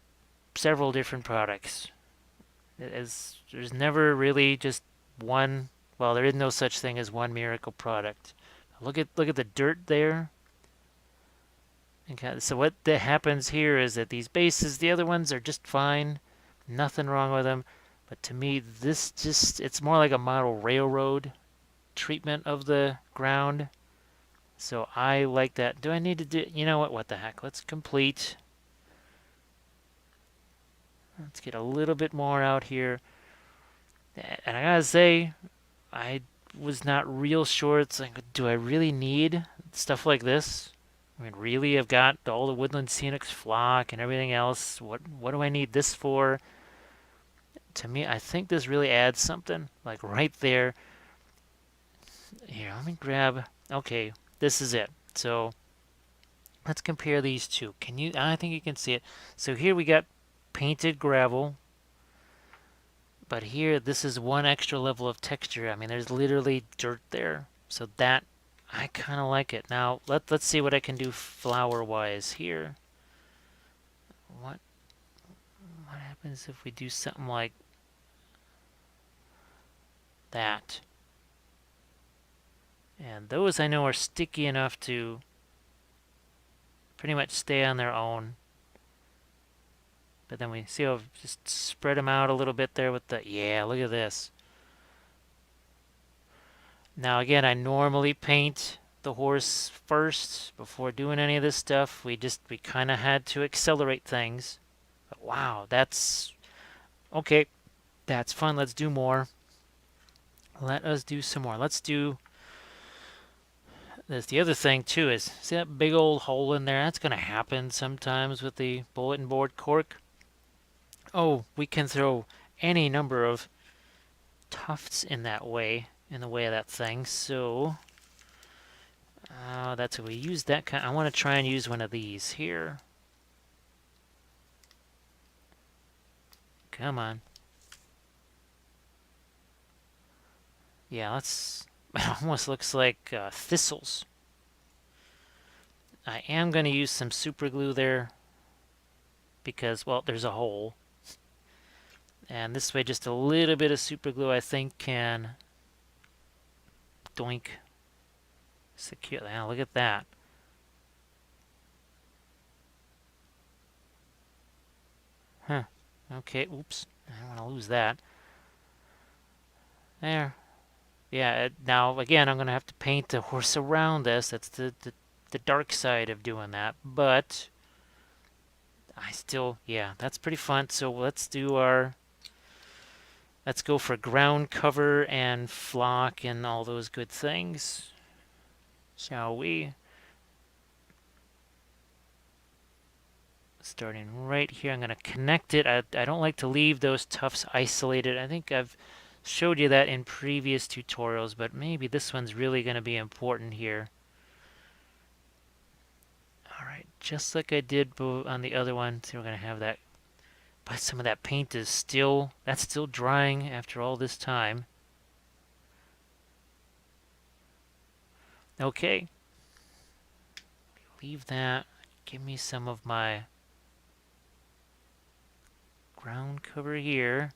several different products. There's never really just one. Well, there is no such thing as one miracle product. Look at the dirt there. Okay, so what that happens here is that these bases, the other ones are just fine, nothing wrong with them. But to me, it's more like a model railroad treatment of the ground. So I like that. Do I need to do, you know what? What the heck? Let's complete. Let's get a little bit more out here. And I gotta say, I was not real sure. It's like, do I really need stuff like this? I mean, really, I've got all the woodland scenics flock and everything else. What do I need this for? To me, I think this really adds something. Like right there. Here, let me grab. Okay, this is it. So let's compare these two. Can you? I think you can see it. So here we got painted gravel, but here this is one extra level of texture. I mean, there's literally dirt there. So that I kind of like it. Now let's see what I can do flower wise here. What what happens if we do something like that? And those I know are sticky enough to pretty much stay on their own. But then we see how I've just spread them out a little bit there with the, yeah, look at this. Now again, I normally paint the horse first before doing any of this stuff. We kind of had to accelerate things. But wow, that's okay. That's fun. Let's do more. Let us do some more. Let's do this. The other thing too is, see that big old hole in there? That's going to happen sometimes with the bulletin board cork. Oh, we can throw any number of tufts in that way, in the way of that thing. So that's what we use that kind. I want to try and use one of these here. Come on. Yeah, let's. It almost looks like thistles. I am going to use some super glue there because, well, there's a hole. And this way, just a little bit of super glue, I think, can doink secure. Now, look at that. Huh. Okay, oops. I don't want to lose that. There. Yeah, now, again, I'm going to have to paint the horse around this. That's the dark side of doing that. But I still, yeah, that's pretty fun. So let's do our, let's go for ground cover and flock and all those good things. Shall we? Starting right here, I'm going to connect it. I don't like to leave those tufts isolated. I think I've showed you that in previous tutorials, but maybe this one's really going to be important here. Alright, just like I did on the other one, so we're going to have that, but some of that paint is still, that's still drying after all this time. Okay. Leave that. Give me some of my ground cover here.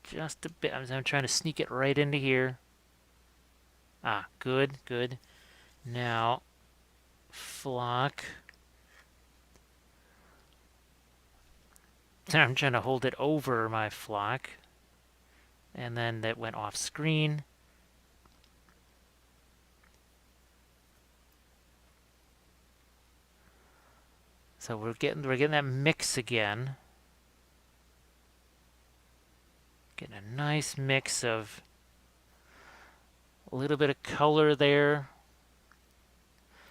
Just a bit. I'm trying to sneak it right into here. Ah, good, good. Now, flock. I'm trying to hold it over my flock. And then that went off screen. So we're getting that mix again. Getting a nice mix of a little bit of color there.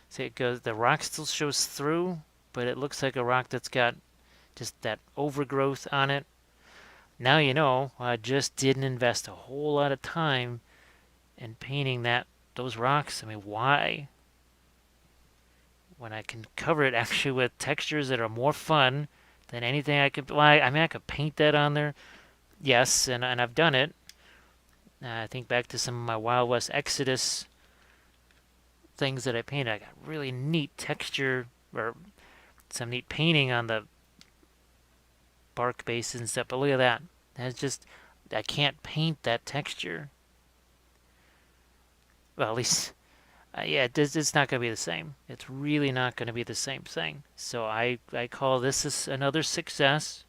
See, it goes, the rock still shows through, but it looks like a rock that's got just that overgrowth on it. Now you know, I just didn't invest a whole lot of time in painting those rocks. I mean, why? When I can cover it actually with textures that are more fun than anything I could. Well, I mean, I could paint that on there. Yes, and I've done it. I think back to some of my Wild West Exodus things that I painted. I got really neat texture or some neat painting on the bark bases and stuff. But look at that. That's just, I can't paint that texture. Well, at least, yeah, it's not going to be the same. It's really not going to be the same thing. So I call this another success.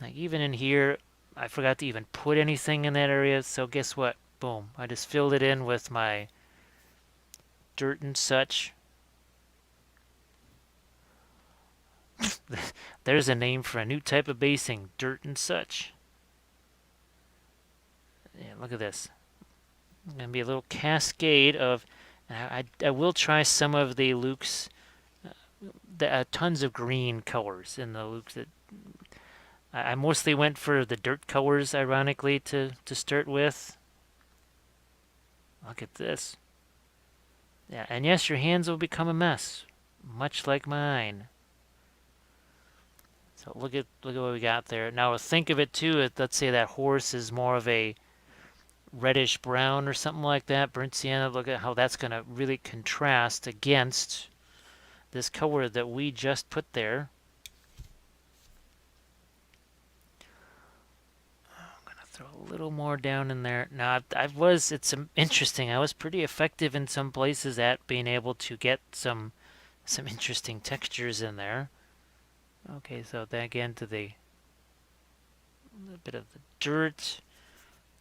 Like even in here, I forgot to even put anything in that area. So guess what? Boom. I just filled it in with my dirt and such. There's a name for a new type of basing, dirt and such. Yeah, look at this. Going to be a little cascade of. I will try some of the Luke's. Tons of green colors in the Luke's. That I mostly went for the dirt colors, ironically, to start with. Look at this. Yeah, and yes, your hands will become a mess, much like mine. So look at what we got there. Now think of it too. Let's say that horse is more of a reddish brown or something like that, burnt sienna. Look at how that's going to really contrast against this color that we just put there. I'm going to Throw a little more down in there. Now, it's interesting. I was pretty effective in some places at being able to get some interesting textures in there. Okay, so then again to the little bit of the dirt,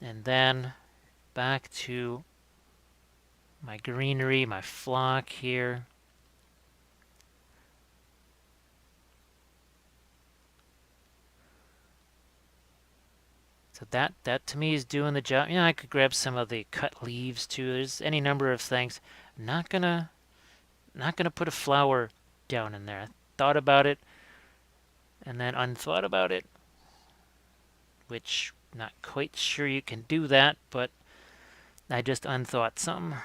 and then back to my greenery, my flock here. So that to me is doing the job. I could grab some of the cut leaves too. There's any number of things. Not gonna not gonna put a flower down in there. I thought about it and then unthought about it, which not quite sure you can do that, but I just unthought some.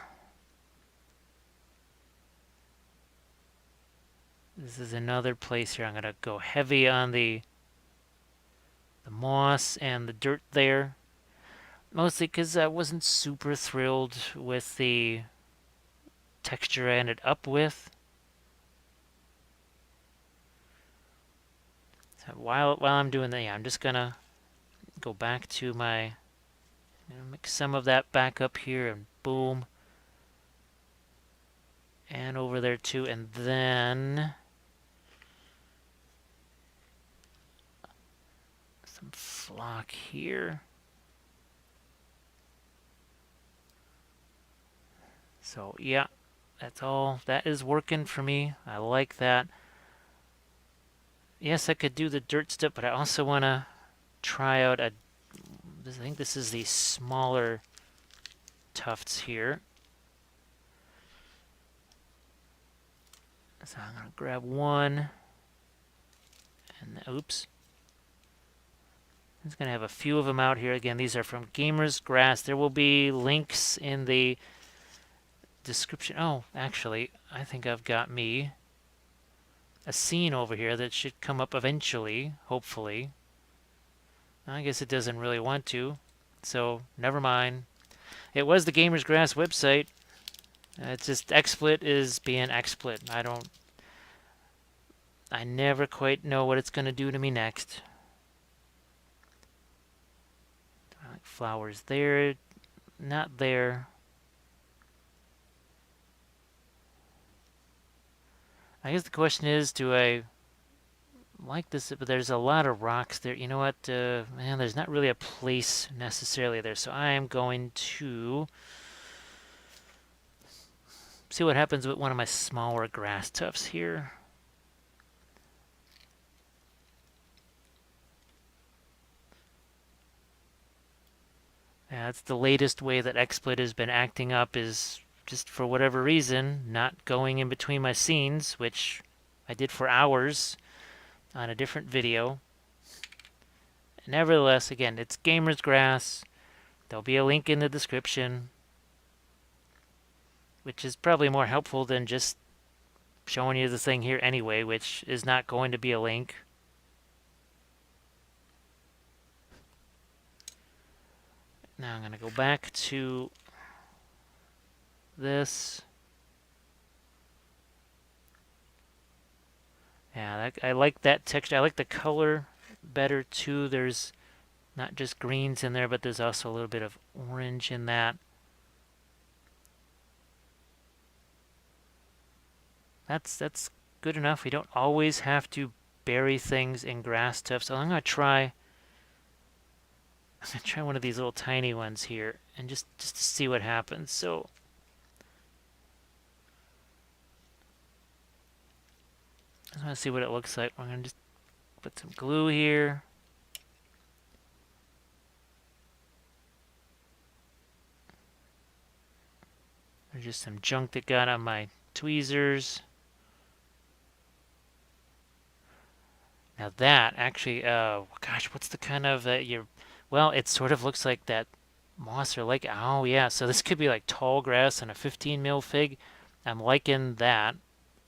This is another place here. I'm gonna go heavy on the moss and the dirt there. Mostly because I wasn't super thrilled with the texture I ended up with. So while I'm doing that, yeah, I'm just gonna go back to my, mix some of that back up here, and boom, and over there too, and then some flock here. So yeah, that's all. That is working for me. I like that. Yes, I could do the dirt stuff, but I also want to try out I think this is the smaller tufts here. So I'm going to grab one, and oops. I'm just going to have a few of them out here. Again, these are from Gamer's Grass. There will be links in the description. Oh, actually, I think I've got me a scene over here that should come up eventually, hopefully. I guess it doesn't really want to, so never mind. It was the Gamer's Grass website. It's just XSplit is being XSplit. I never quite know what it's going to do to me next. Flowers there, not there. I guess the question is, do I like this? But there's a lot of rocks there. You know what? Man, there's not really a place necessarily there. So I am going to see what happens with one of my smaller grass tufts here. Yeah, that's the latest way that XSplit has been acting up, is just for whatever reason not going in between my scenes, which I did for hours on a different video. Nevertheless, again, it's Gamer's Grass. There'll be a link in the description, which is probably more helpful than just showing you the thing here anyway, which is not going to be a link. Now I'm going to go back to this. Yeah, I like that texture. I like the color better too. There's not just greens in there, but there's also a little bit of orange in that. That's good enough. We don't always have to bury things in grass tufts. So I'm gonna try one of these little tiny ones here, and just to see what happens. So I just want to see what it looks like. We're gonna just put some glue here. There's just some junk that got on my tweezers. Now that actually, gosh, what's the kind of well, it sort of looks like that moss or like, oh yeah, so this could be like tall grass and a 15 mil fig. I'm liking that.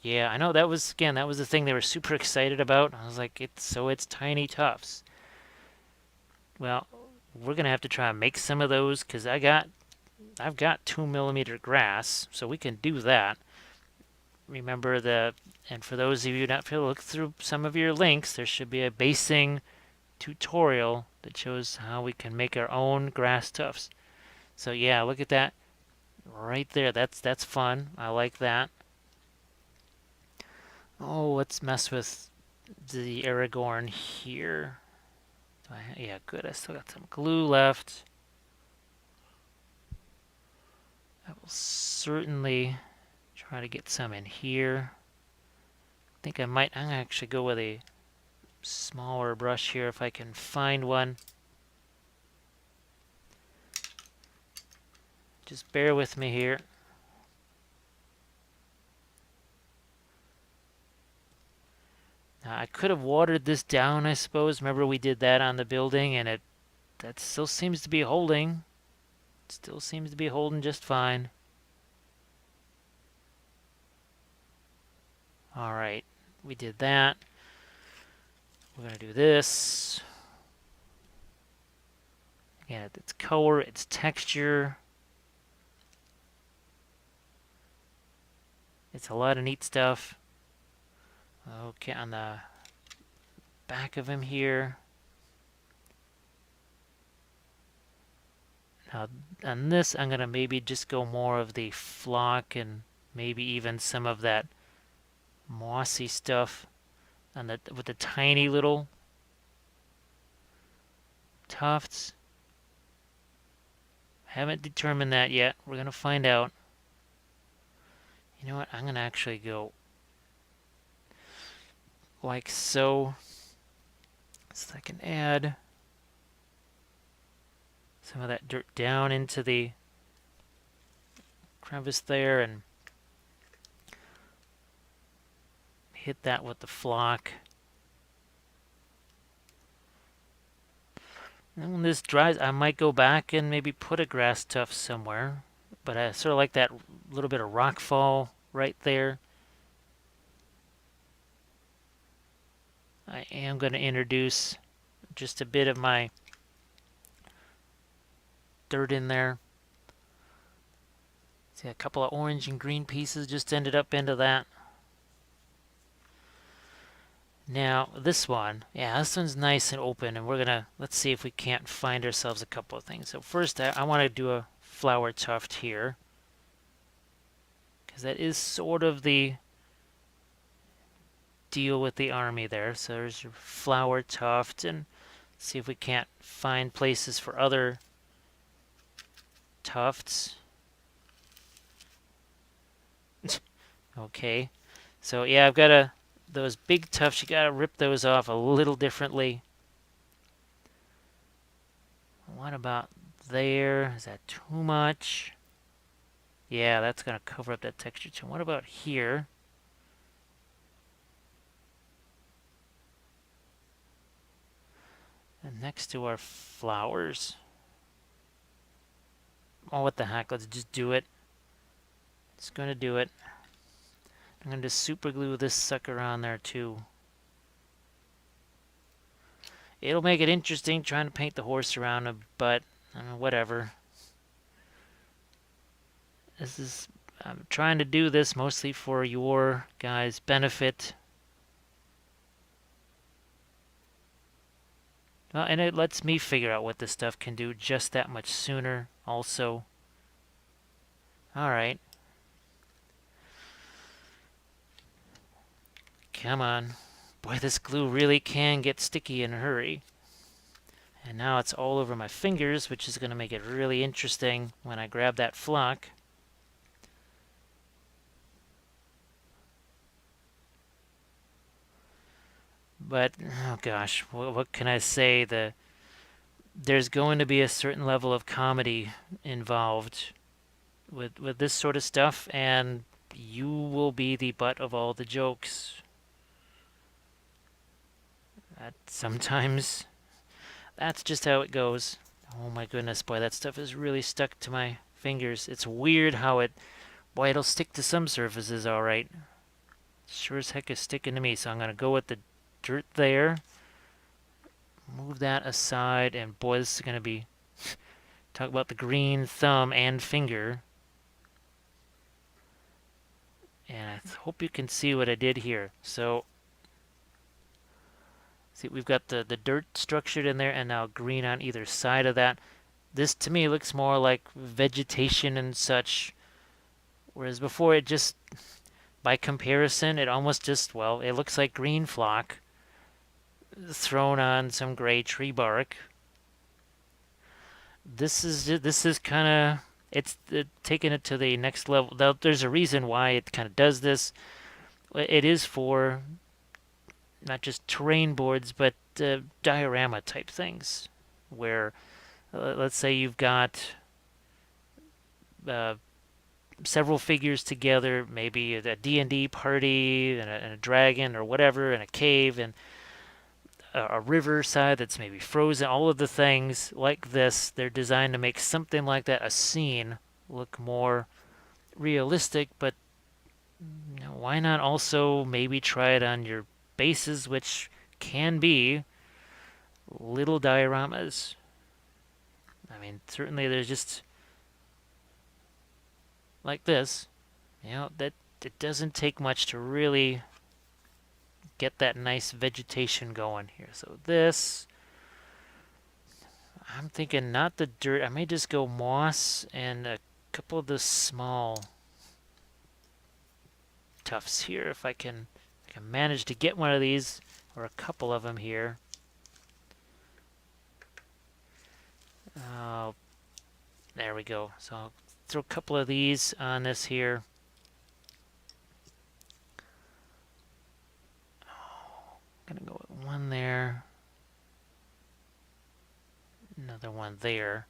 Yeah, I know that was the thing they were super excited about. I was like, it's tiny tufts. Well, we're gonna have to try and make some of those because I've got 2 millimeter grass, so we can do that. Remember and for those of you not feel, look through some of your links. There should be a basing tutorial that shows how we can make our own grass tufts. So yeah, look at that right there. That's fun. I like that. Oh, let's mess with the Aragorn here. Yeah, good. I still got some glue left. I will certainly try to get some in here. I think I'm gonna actually go with a smaller brush here if I can find one. Just bear with me here. Now, I could have watered this down, I suppose. Remember we did that on the building, and that still seems to be holding. Still seems to be holding just fine. All right, we did that. We're gonna do this. Again, it's color, it's texture. It's a lot of neat stuff. Okay, on the back of him here. Now, on this, I'm gonna maybe just go more of the flock and maybe even some of that mossy stuff on with the tiny little tufts. Haven't determined that yet. We're gonna find out. You know what? I'm gonna actually go like so. So I can add some of that dirt down into the crevice there and hit that with the flock. And when this dries, I might go back and maybe put a grass tuft somewhere. But I sort of like that little bit of rock fall right there. I am going to introduce just a bit of my dirt in there. See, a couple of orange and green pieces just ended up into that. Now, this one, yeah, this one's nice and open, and let's see if we can't find ourselves a couple of things. So first, I want to do a flower tuft here, because that is sort of the deal with the army there. So there's your flower tuft, and see if we can't find places for other tufts. Okay, so yeah, I've got those big tufts, you gotta rip those off a little differently. What about there? Is that too much? Yeah, that's gonna cover up that texture too. What about here? And next to our flowers. Oh, what the heck? Let's just do it. It's gonna do it. I'm gonna just super glue this sucker on there too. It'll make it interesting trying to paint the horse around him, but whatever. I'm trying to do this mostly for your guys' benefit. Well, and it lets me figure out what this stuff can do just that much sooner also. Alright. Come on. Boy, this glue really can get sticky in a hurry. And now it's all over my fingers, which is going to make it really interesting when I grab that flock. But, oh gosh, what can I say? There's going to be a certain level of comedy involved with this sort of stuff, and you will be the butt of all the jokes. Sometimes that's just how it goes. Oh my goodness, boy, that stuff is really stuck to my fingers. It's weird how boy, it'll stick to some surfaces all right. Sure as heck is sticking to me, so I'm going to go with the dirt there. Move that aside, and boy, this is going to be... Talk about the green thumb and finger. And I hope you can see what I did here. So, See, we've got the dirt structured in there and now green on either side of that. This to me looks more like vegetation and such, whereas before it just, by comparison, it almost just, well, it looks like green flock thrown on some gray tree bark. This is kind of, it's taking it to the next level. There's a reason why it kind of does this. It is for not just terrain boards, but diorama type things, where let's say you've got uh, several figures together, maybe a D&D party and a dragon or whatever, in a cave, and a riverside that's maybe frozen. All of the things like this, they're designed to make something like that, a scene, look more realistic. But why not also maybe try it on your bases, which can be little dioramas? I mean, certainly there's just like this, that it doesn't take much to really get that nice vegetation going here. So this, I'm thinking not the dirt. I may just go moss and a couple of the small tufts here if I can manage to get one of these or a couple of them here. Uh, there we go. So I'll throw a couple of these on this here. Gonna go with one there, another one there.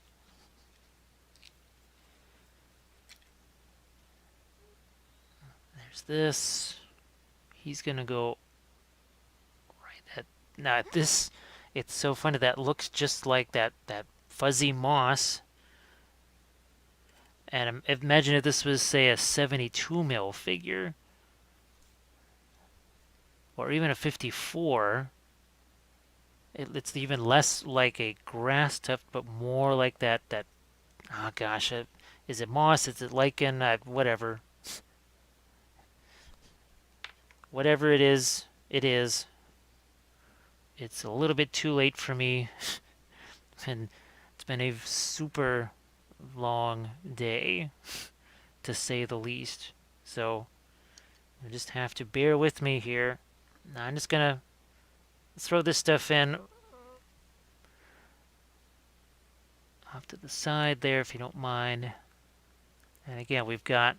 There's this. He's gonna go right at now. This, it's so funny that looks just like that fuzzy moss. And imagine if this was, say, a 72 mil figure, or even a 54. It's even less like a grass tuft, but more like that. Oh gosh, is it moss? Is it lichen? Whatever. Whatever it is, it is. It's a little bit too late for me, and it's been a super long day, to say the least. So you just have to bear with me here. Now I'm just gonna throw this stuff in off to the side there, if you don't mind. And again, we've got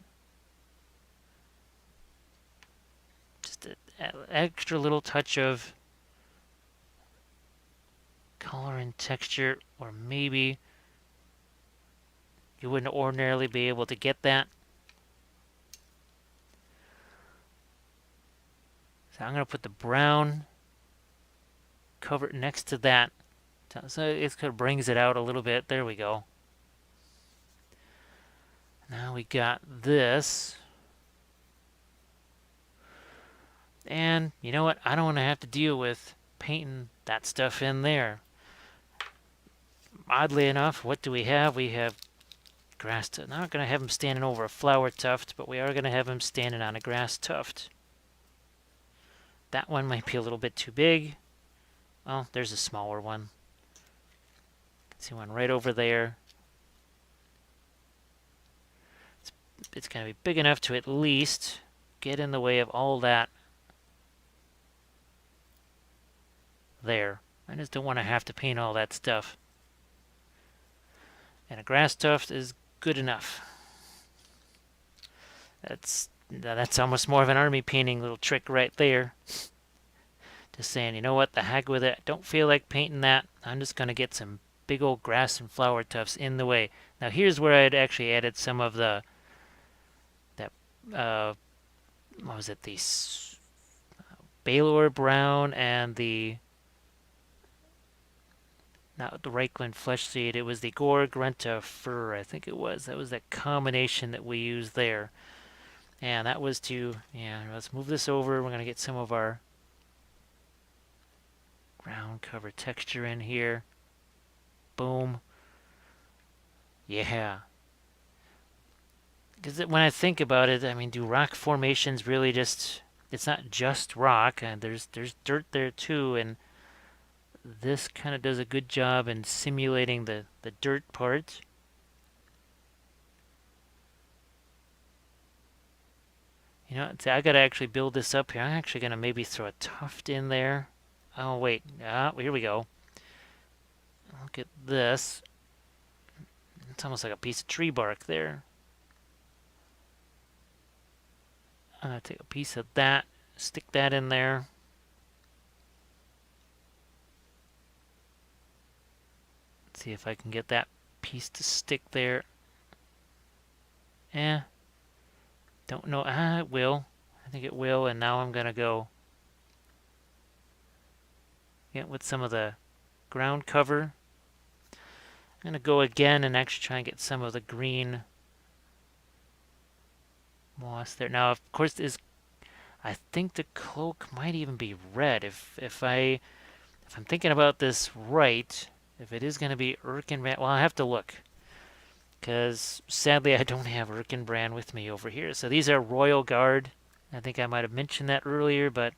just an extra little touch of color and texture, or maybe you wouldn't ordinarily be able to get that. So I'm going to put the brown cover next to that. So it kind of brings it out a little bit. There we go. Now we got this. And you know what? I don't want to have to deal with painting that stuff in there. Oddly enough, what do we have? We have grass tuft. Not going to have him standing over a flower tuft, but we are going to have him standing on a grass tuft. That one might be a little bit too big. Well, there's a smaller one. See one right over there. It's going to be big enough to at least get in the way of all that there. I just don't want to have to paint all that stuff. And a grass tuft is good enough. That's almost more of an army painting little trick right there. Just saying, you know what, the heck with it. I don't feel like painting that. I'm just going to get some big old grass and flower tufts in the way. Now here's where I'd actually added some of that what was it, the Baylor brown and the, not the Reichland flesh seed, it was the Gore Grunta fur, I think it was. That was that combination that we used there. And that was to, yeah, let's move this over. We're going to get some of our ground cover texture in here. Boom. Yeah. Because when I think about it, I mean, do rock formations really just, it's not just rock, and there's dirt there too, and this kind of does a good job in simulating the dirt part. You know, see, I gotta actually build this up here. I'm actually gonna maybe throw a tuft in there. Oh wait, here we go. Look at this. It's almost like a piece of tree bark there. I'm gonna take a piece of that, stick that in there. See if I can get that piece to stick there. Eh, don't know. It will. I think it will. And now I'm gonna go get with some of the ground cover. I'm gonna go again and actually try and get some of the green moss there. Now, of course, I think the cloak might even be red. If I'm thinking about this right, if it is gonna be Erkenbrand, well, I have to look because sadly I don't have Erkenbrand with me over here. So these are Royal Guard. I think I might have mentioned that earlier, but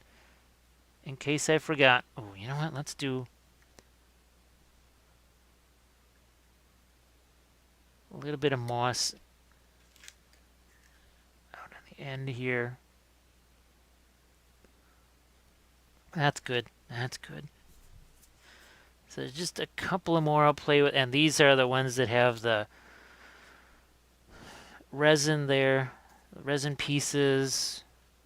in case I forgot, oh, you know what? Let's do a little bit of moss out on the end here. That's good. That's good. So there's just a couple of more I'll play with, and these are the ones that have the resin there, resin pieces.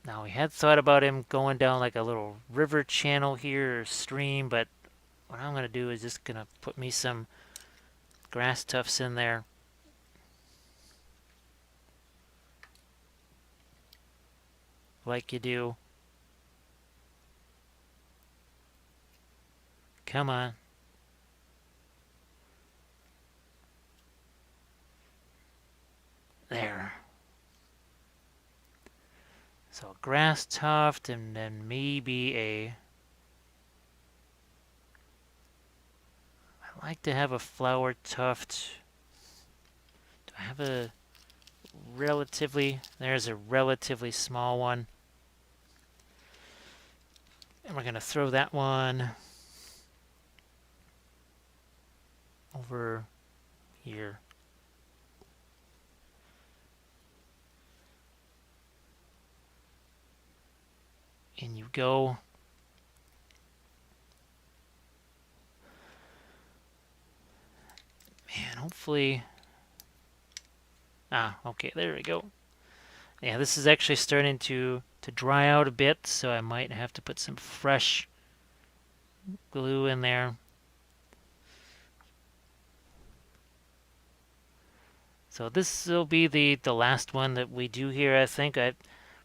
Now we had thought about him going down like a little river channel here or stream, but what I'm gonna do is just gonna put me some grass tufts in there. Like you do. Come on. There. So a grass tuft and then maybe a... I like to have a flower tuft. Do I have a relatively... There's a relatively small one. And we're going to throw that one over here. In you go. Man, hopefully... okay, there we go. Yeah, this is actually starting to dry out a bit, so I might have to put some fresh glue in there. So this will be the last one that we do here, I think. I'm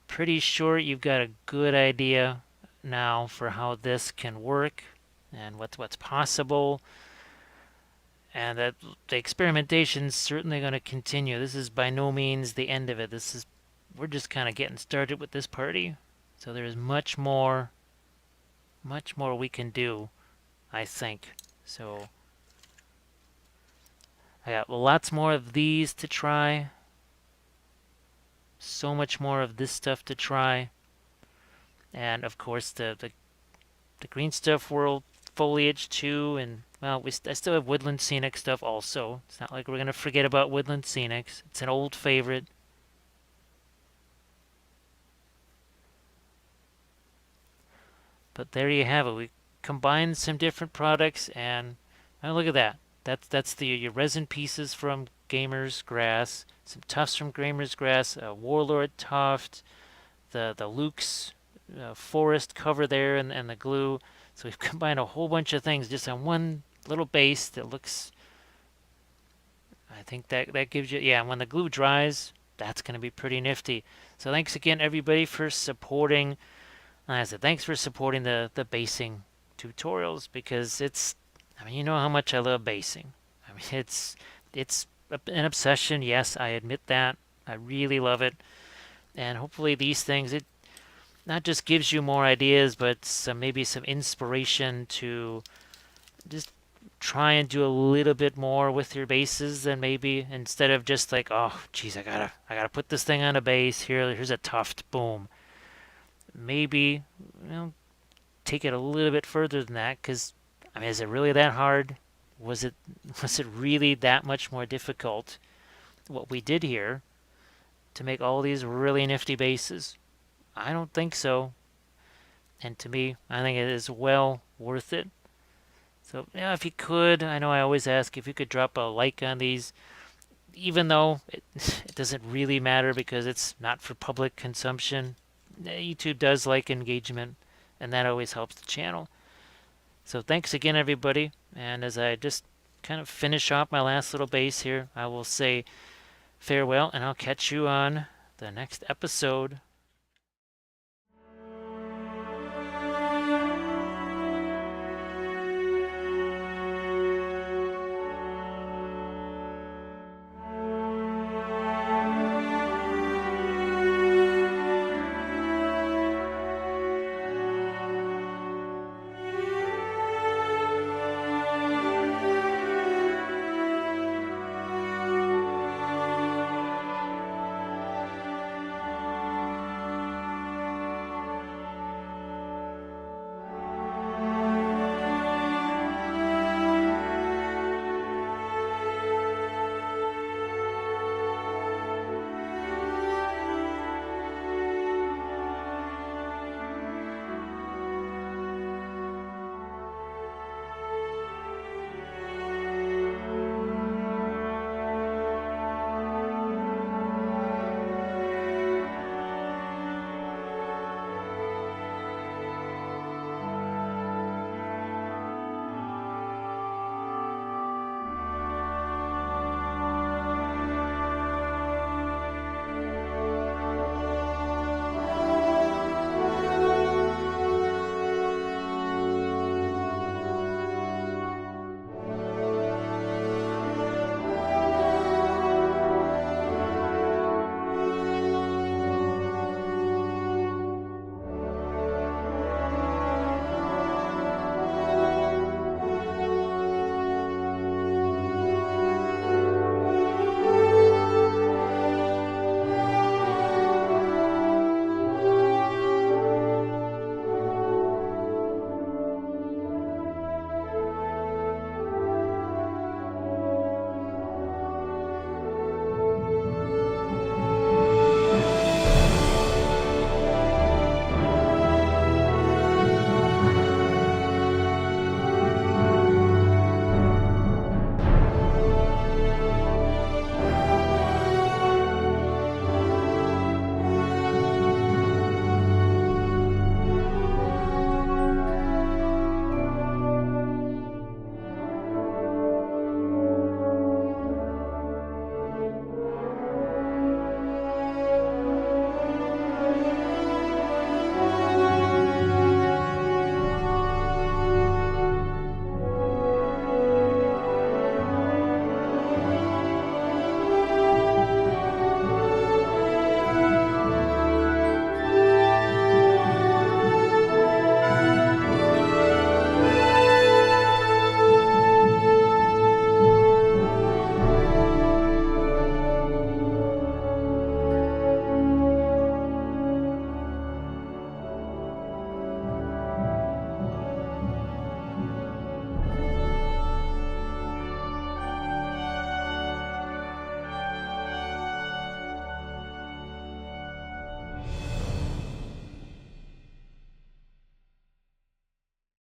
pretty sure you've got a good idea now for how this can work and what's possible. And that the experimentation is certainly going to continue. This is by no means the end of it. We're just kind of getting started with this party. So there's much more we can do, I think. So I got lots more of these to try. So much more of this stuff to try. And of course the green stuff world foliage too, and well, I still have woodland scenic stuff also. It's not like we're gonna forget about woodland scenics. It's an old favorite. But there you have it. We combined some different products, and oh, look at that. That's your resin pieces from Gamer's Grass, some tufts from Gamer's Grass, a Warlord tuft, the Luke's forest cover there, and the glue. So we've combined a whole bunch of things just on one little base that looks. I think that gives you, yeah. When the glue dries, that's going to be pretty nifty. So thanks again, everybody, for supporting. Like I said, thanks for supporting the basing tutorials, because it's. I mean, you know how much I love basing. I mean, it's an obsession. Yes, I admit that. I really love it, and hopefully these things, it not just gives you more ideas, but maybe some inspiration to just try and do a little bit more with your bases, and maybe instead of just like, oh geez, I gotta put this thing on a base, here's a tuft, boom. Maybe, take it a little bit further than that, because I mean, is it really that hard? Was it was it really that much more difficult what we did here to make all these really nifty bases? I don't think so. And to me, I think it is well worth it. So, yeah, if you could, I know I always ask if you could drop a like on these, even though it doesn't really matter because it's not for public consumption. YouTube does like engagement, and that always helps the channel. So, thanks again, everybody. And as I just kind of finish off my last little base here, I will say farewell, and I'll catch you on the next episode.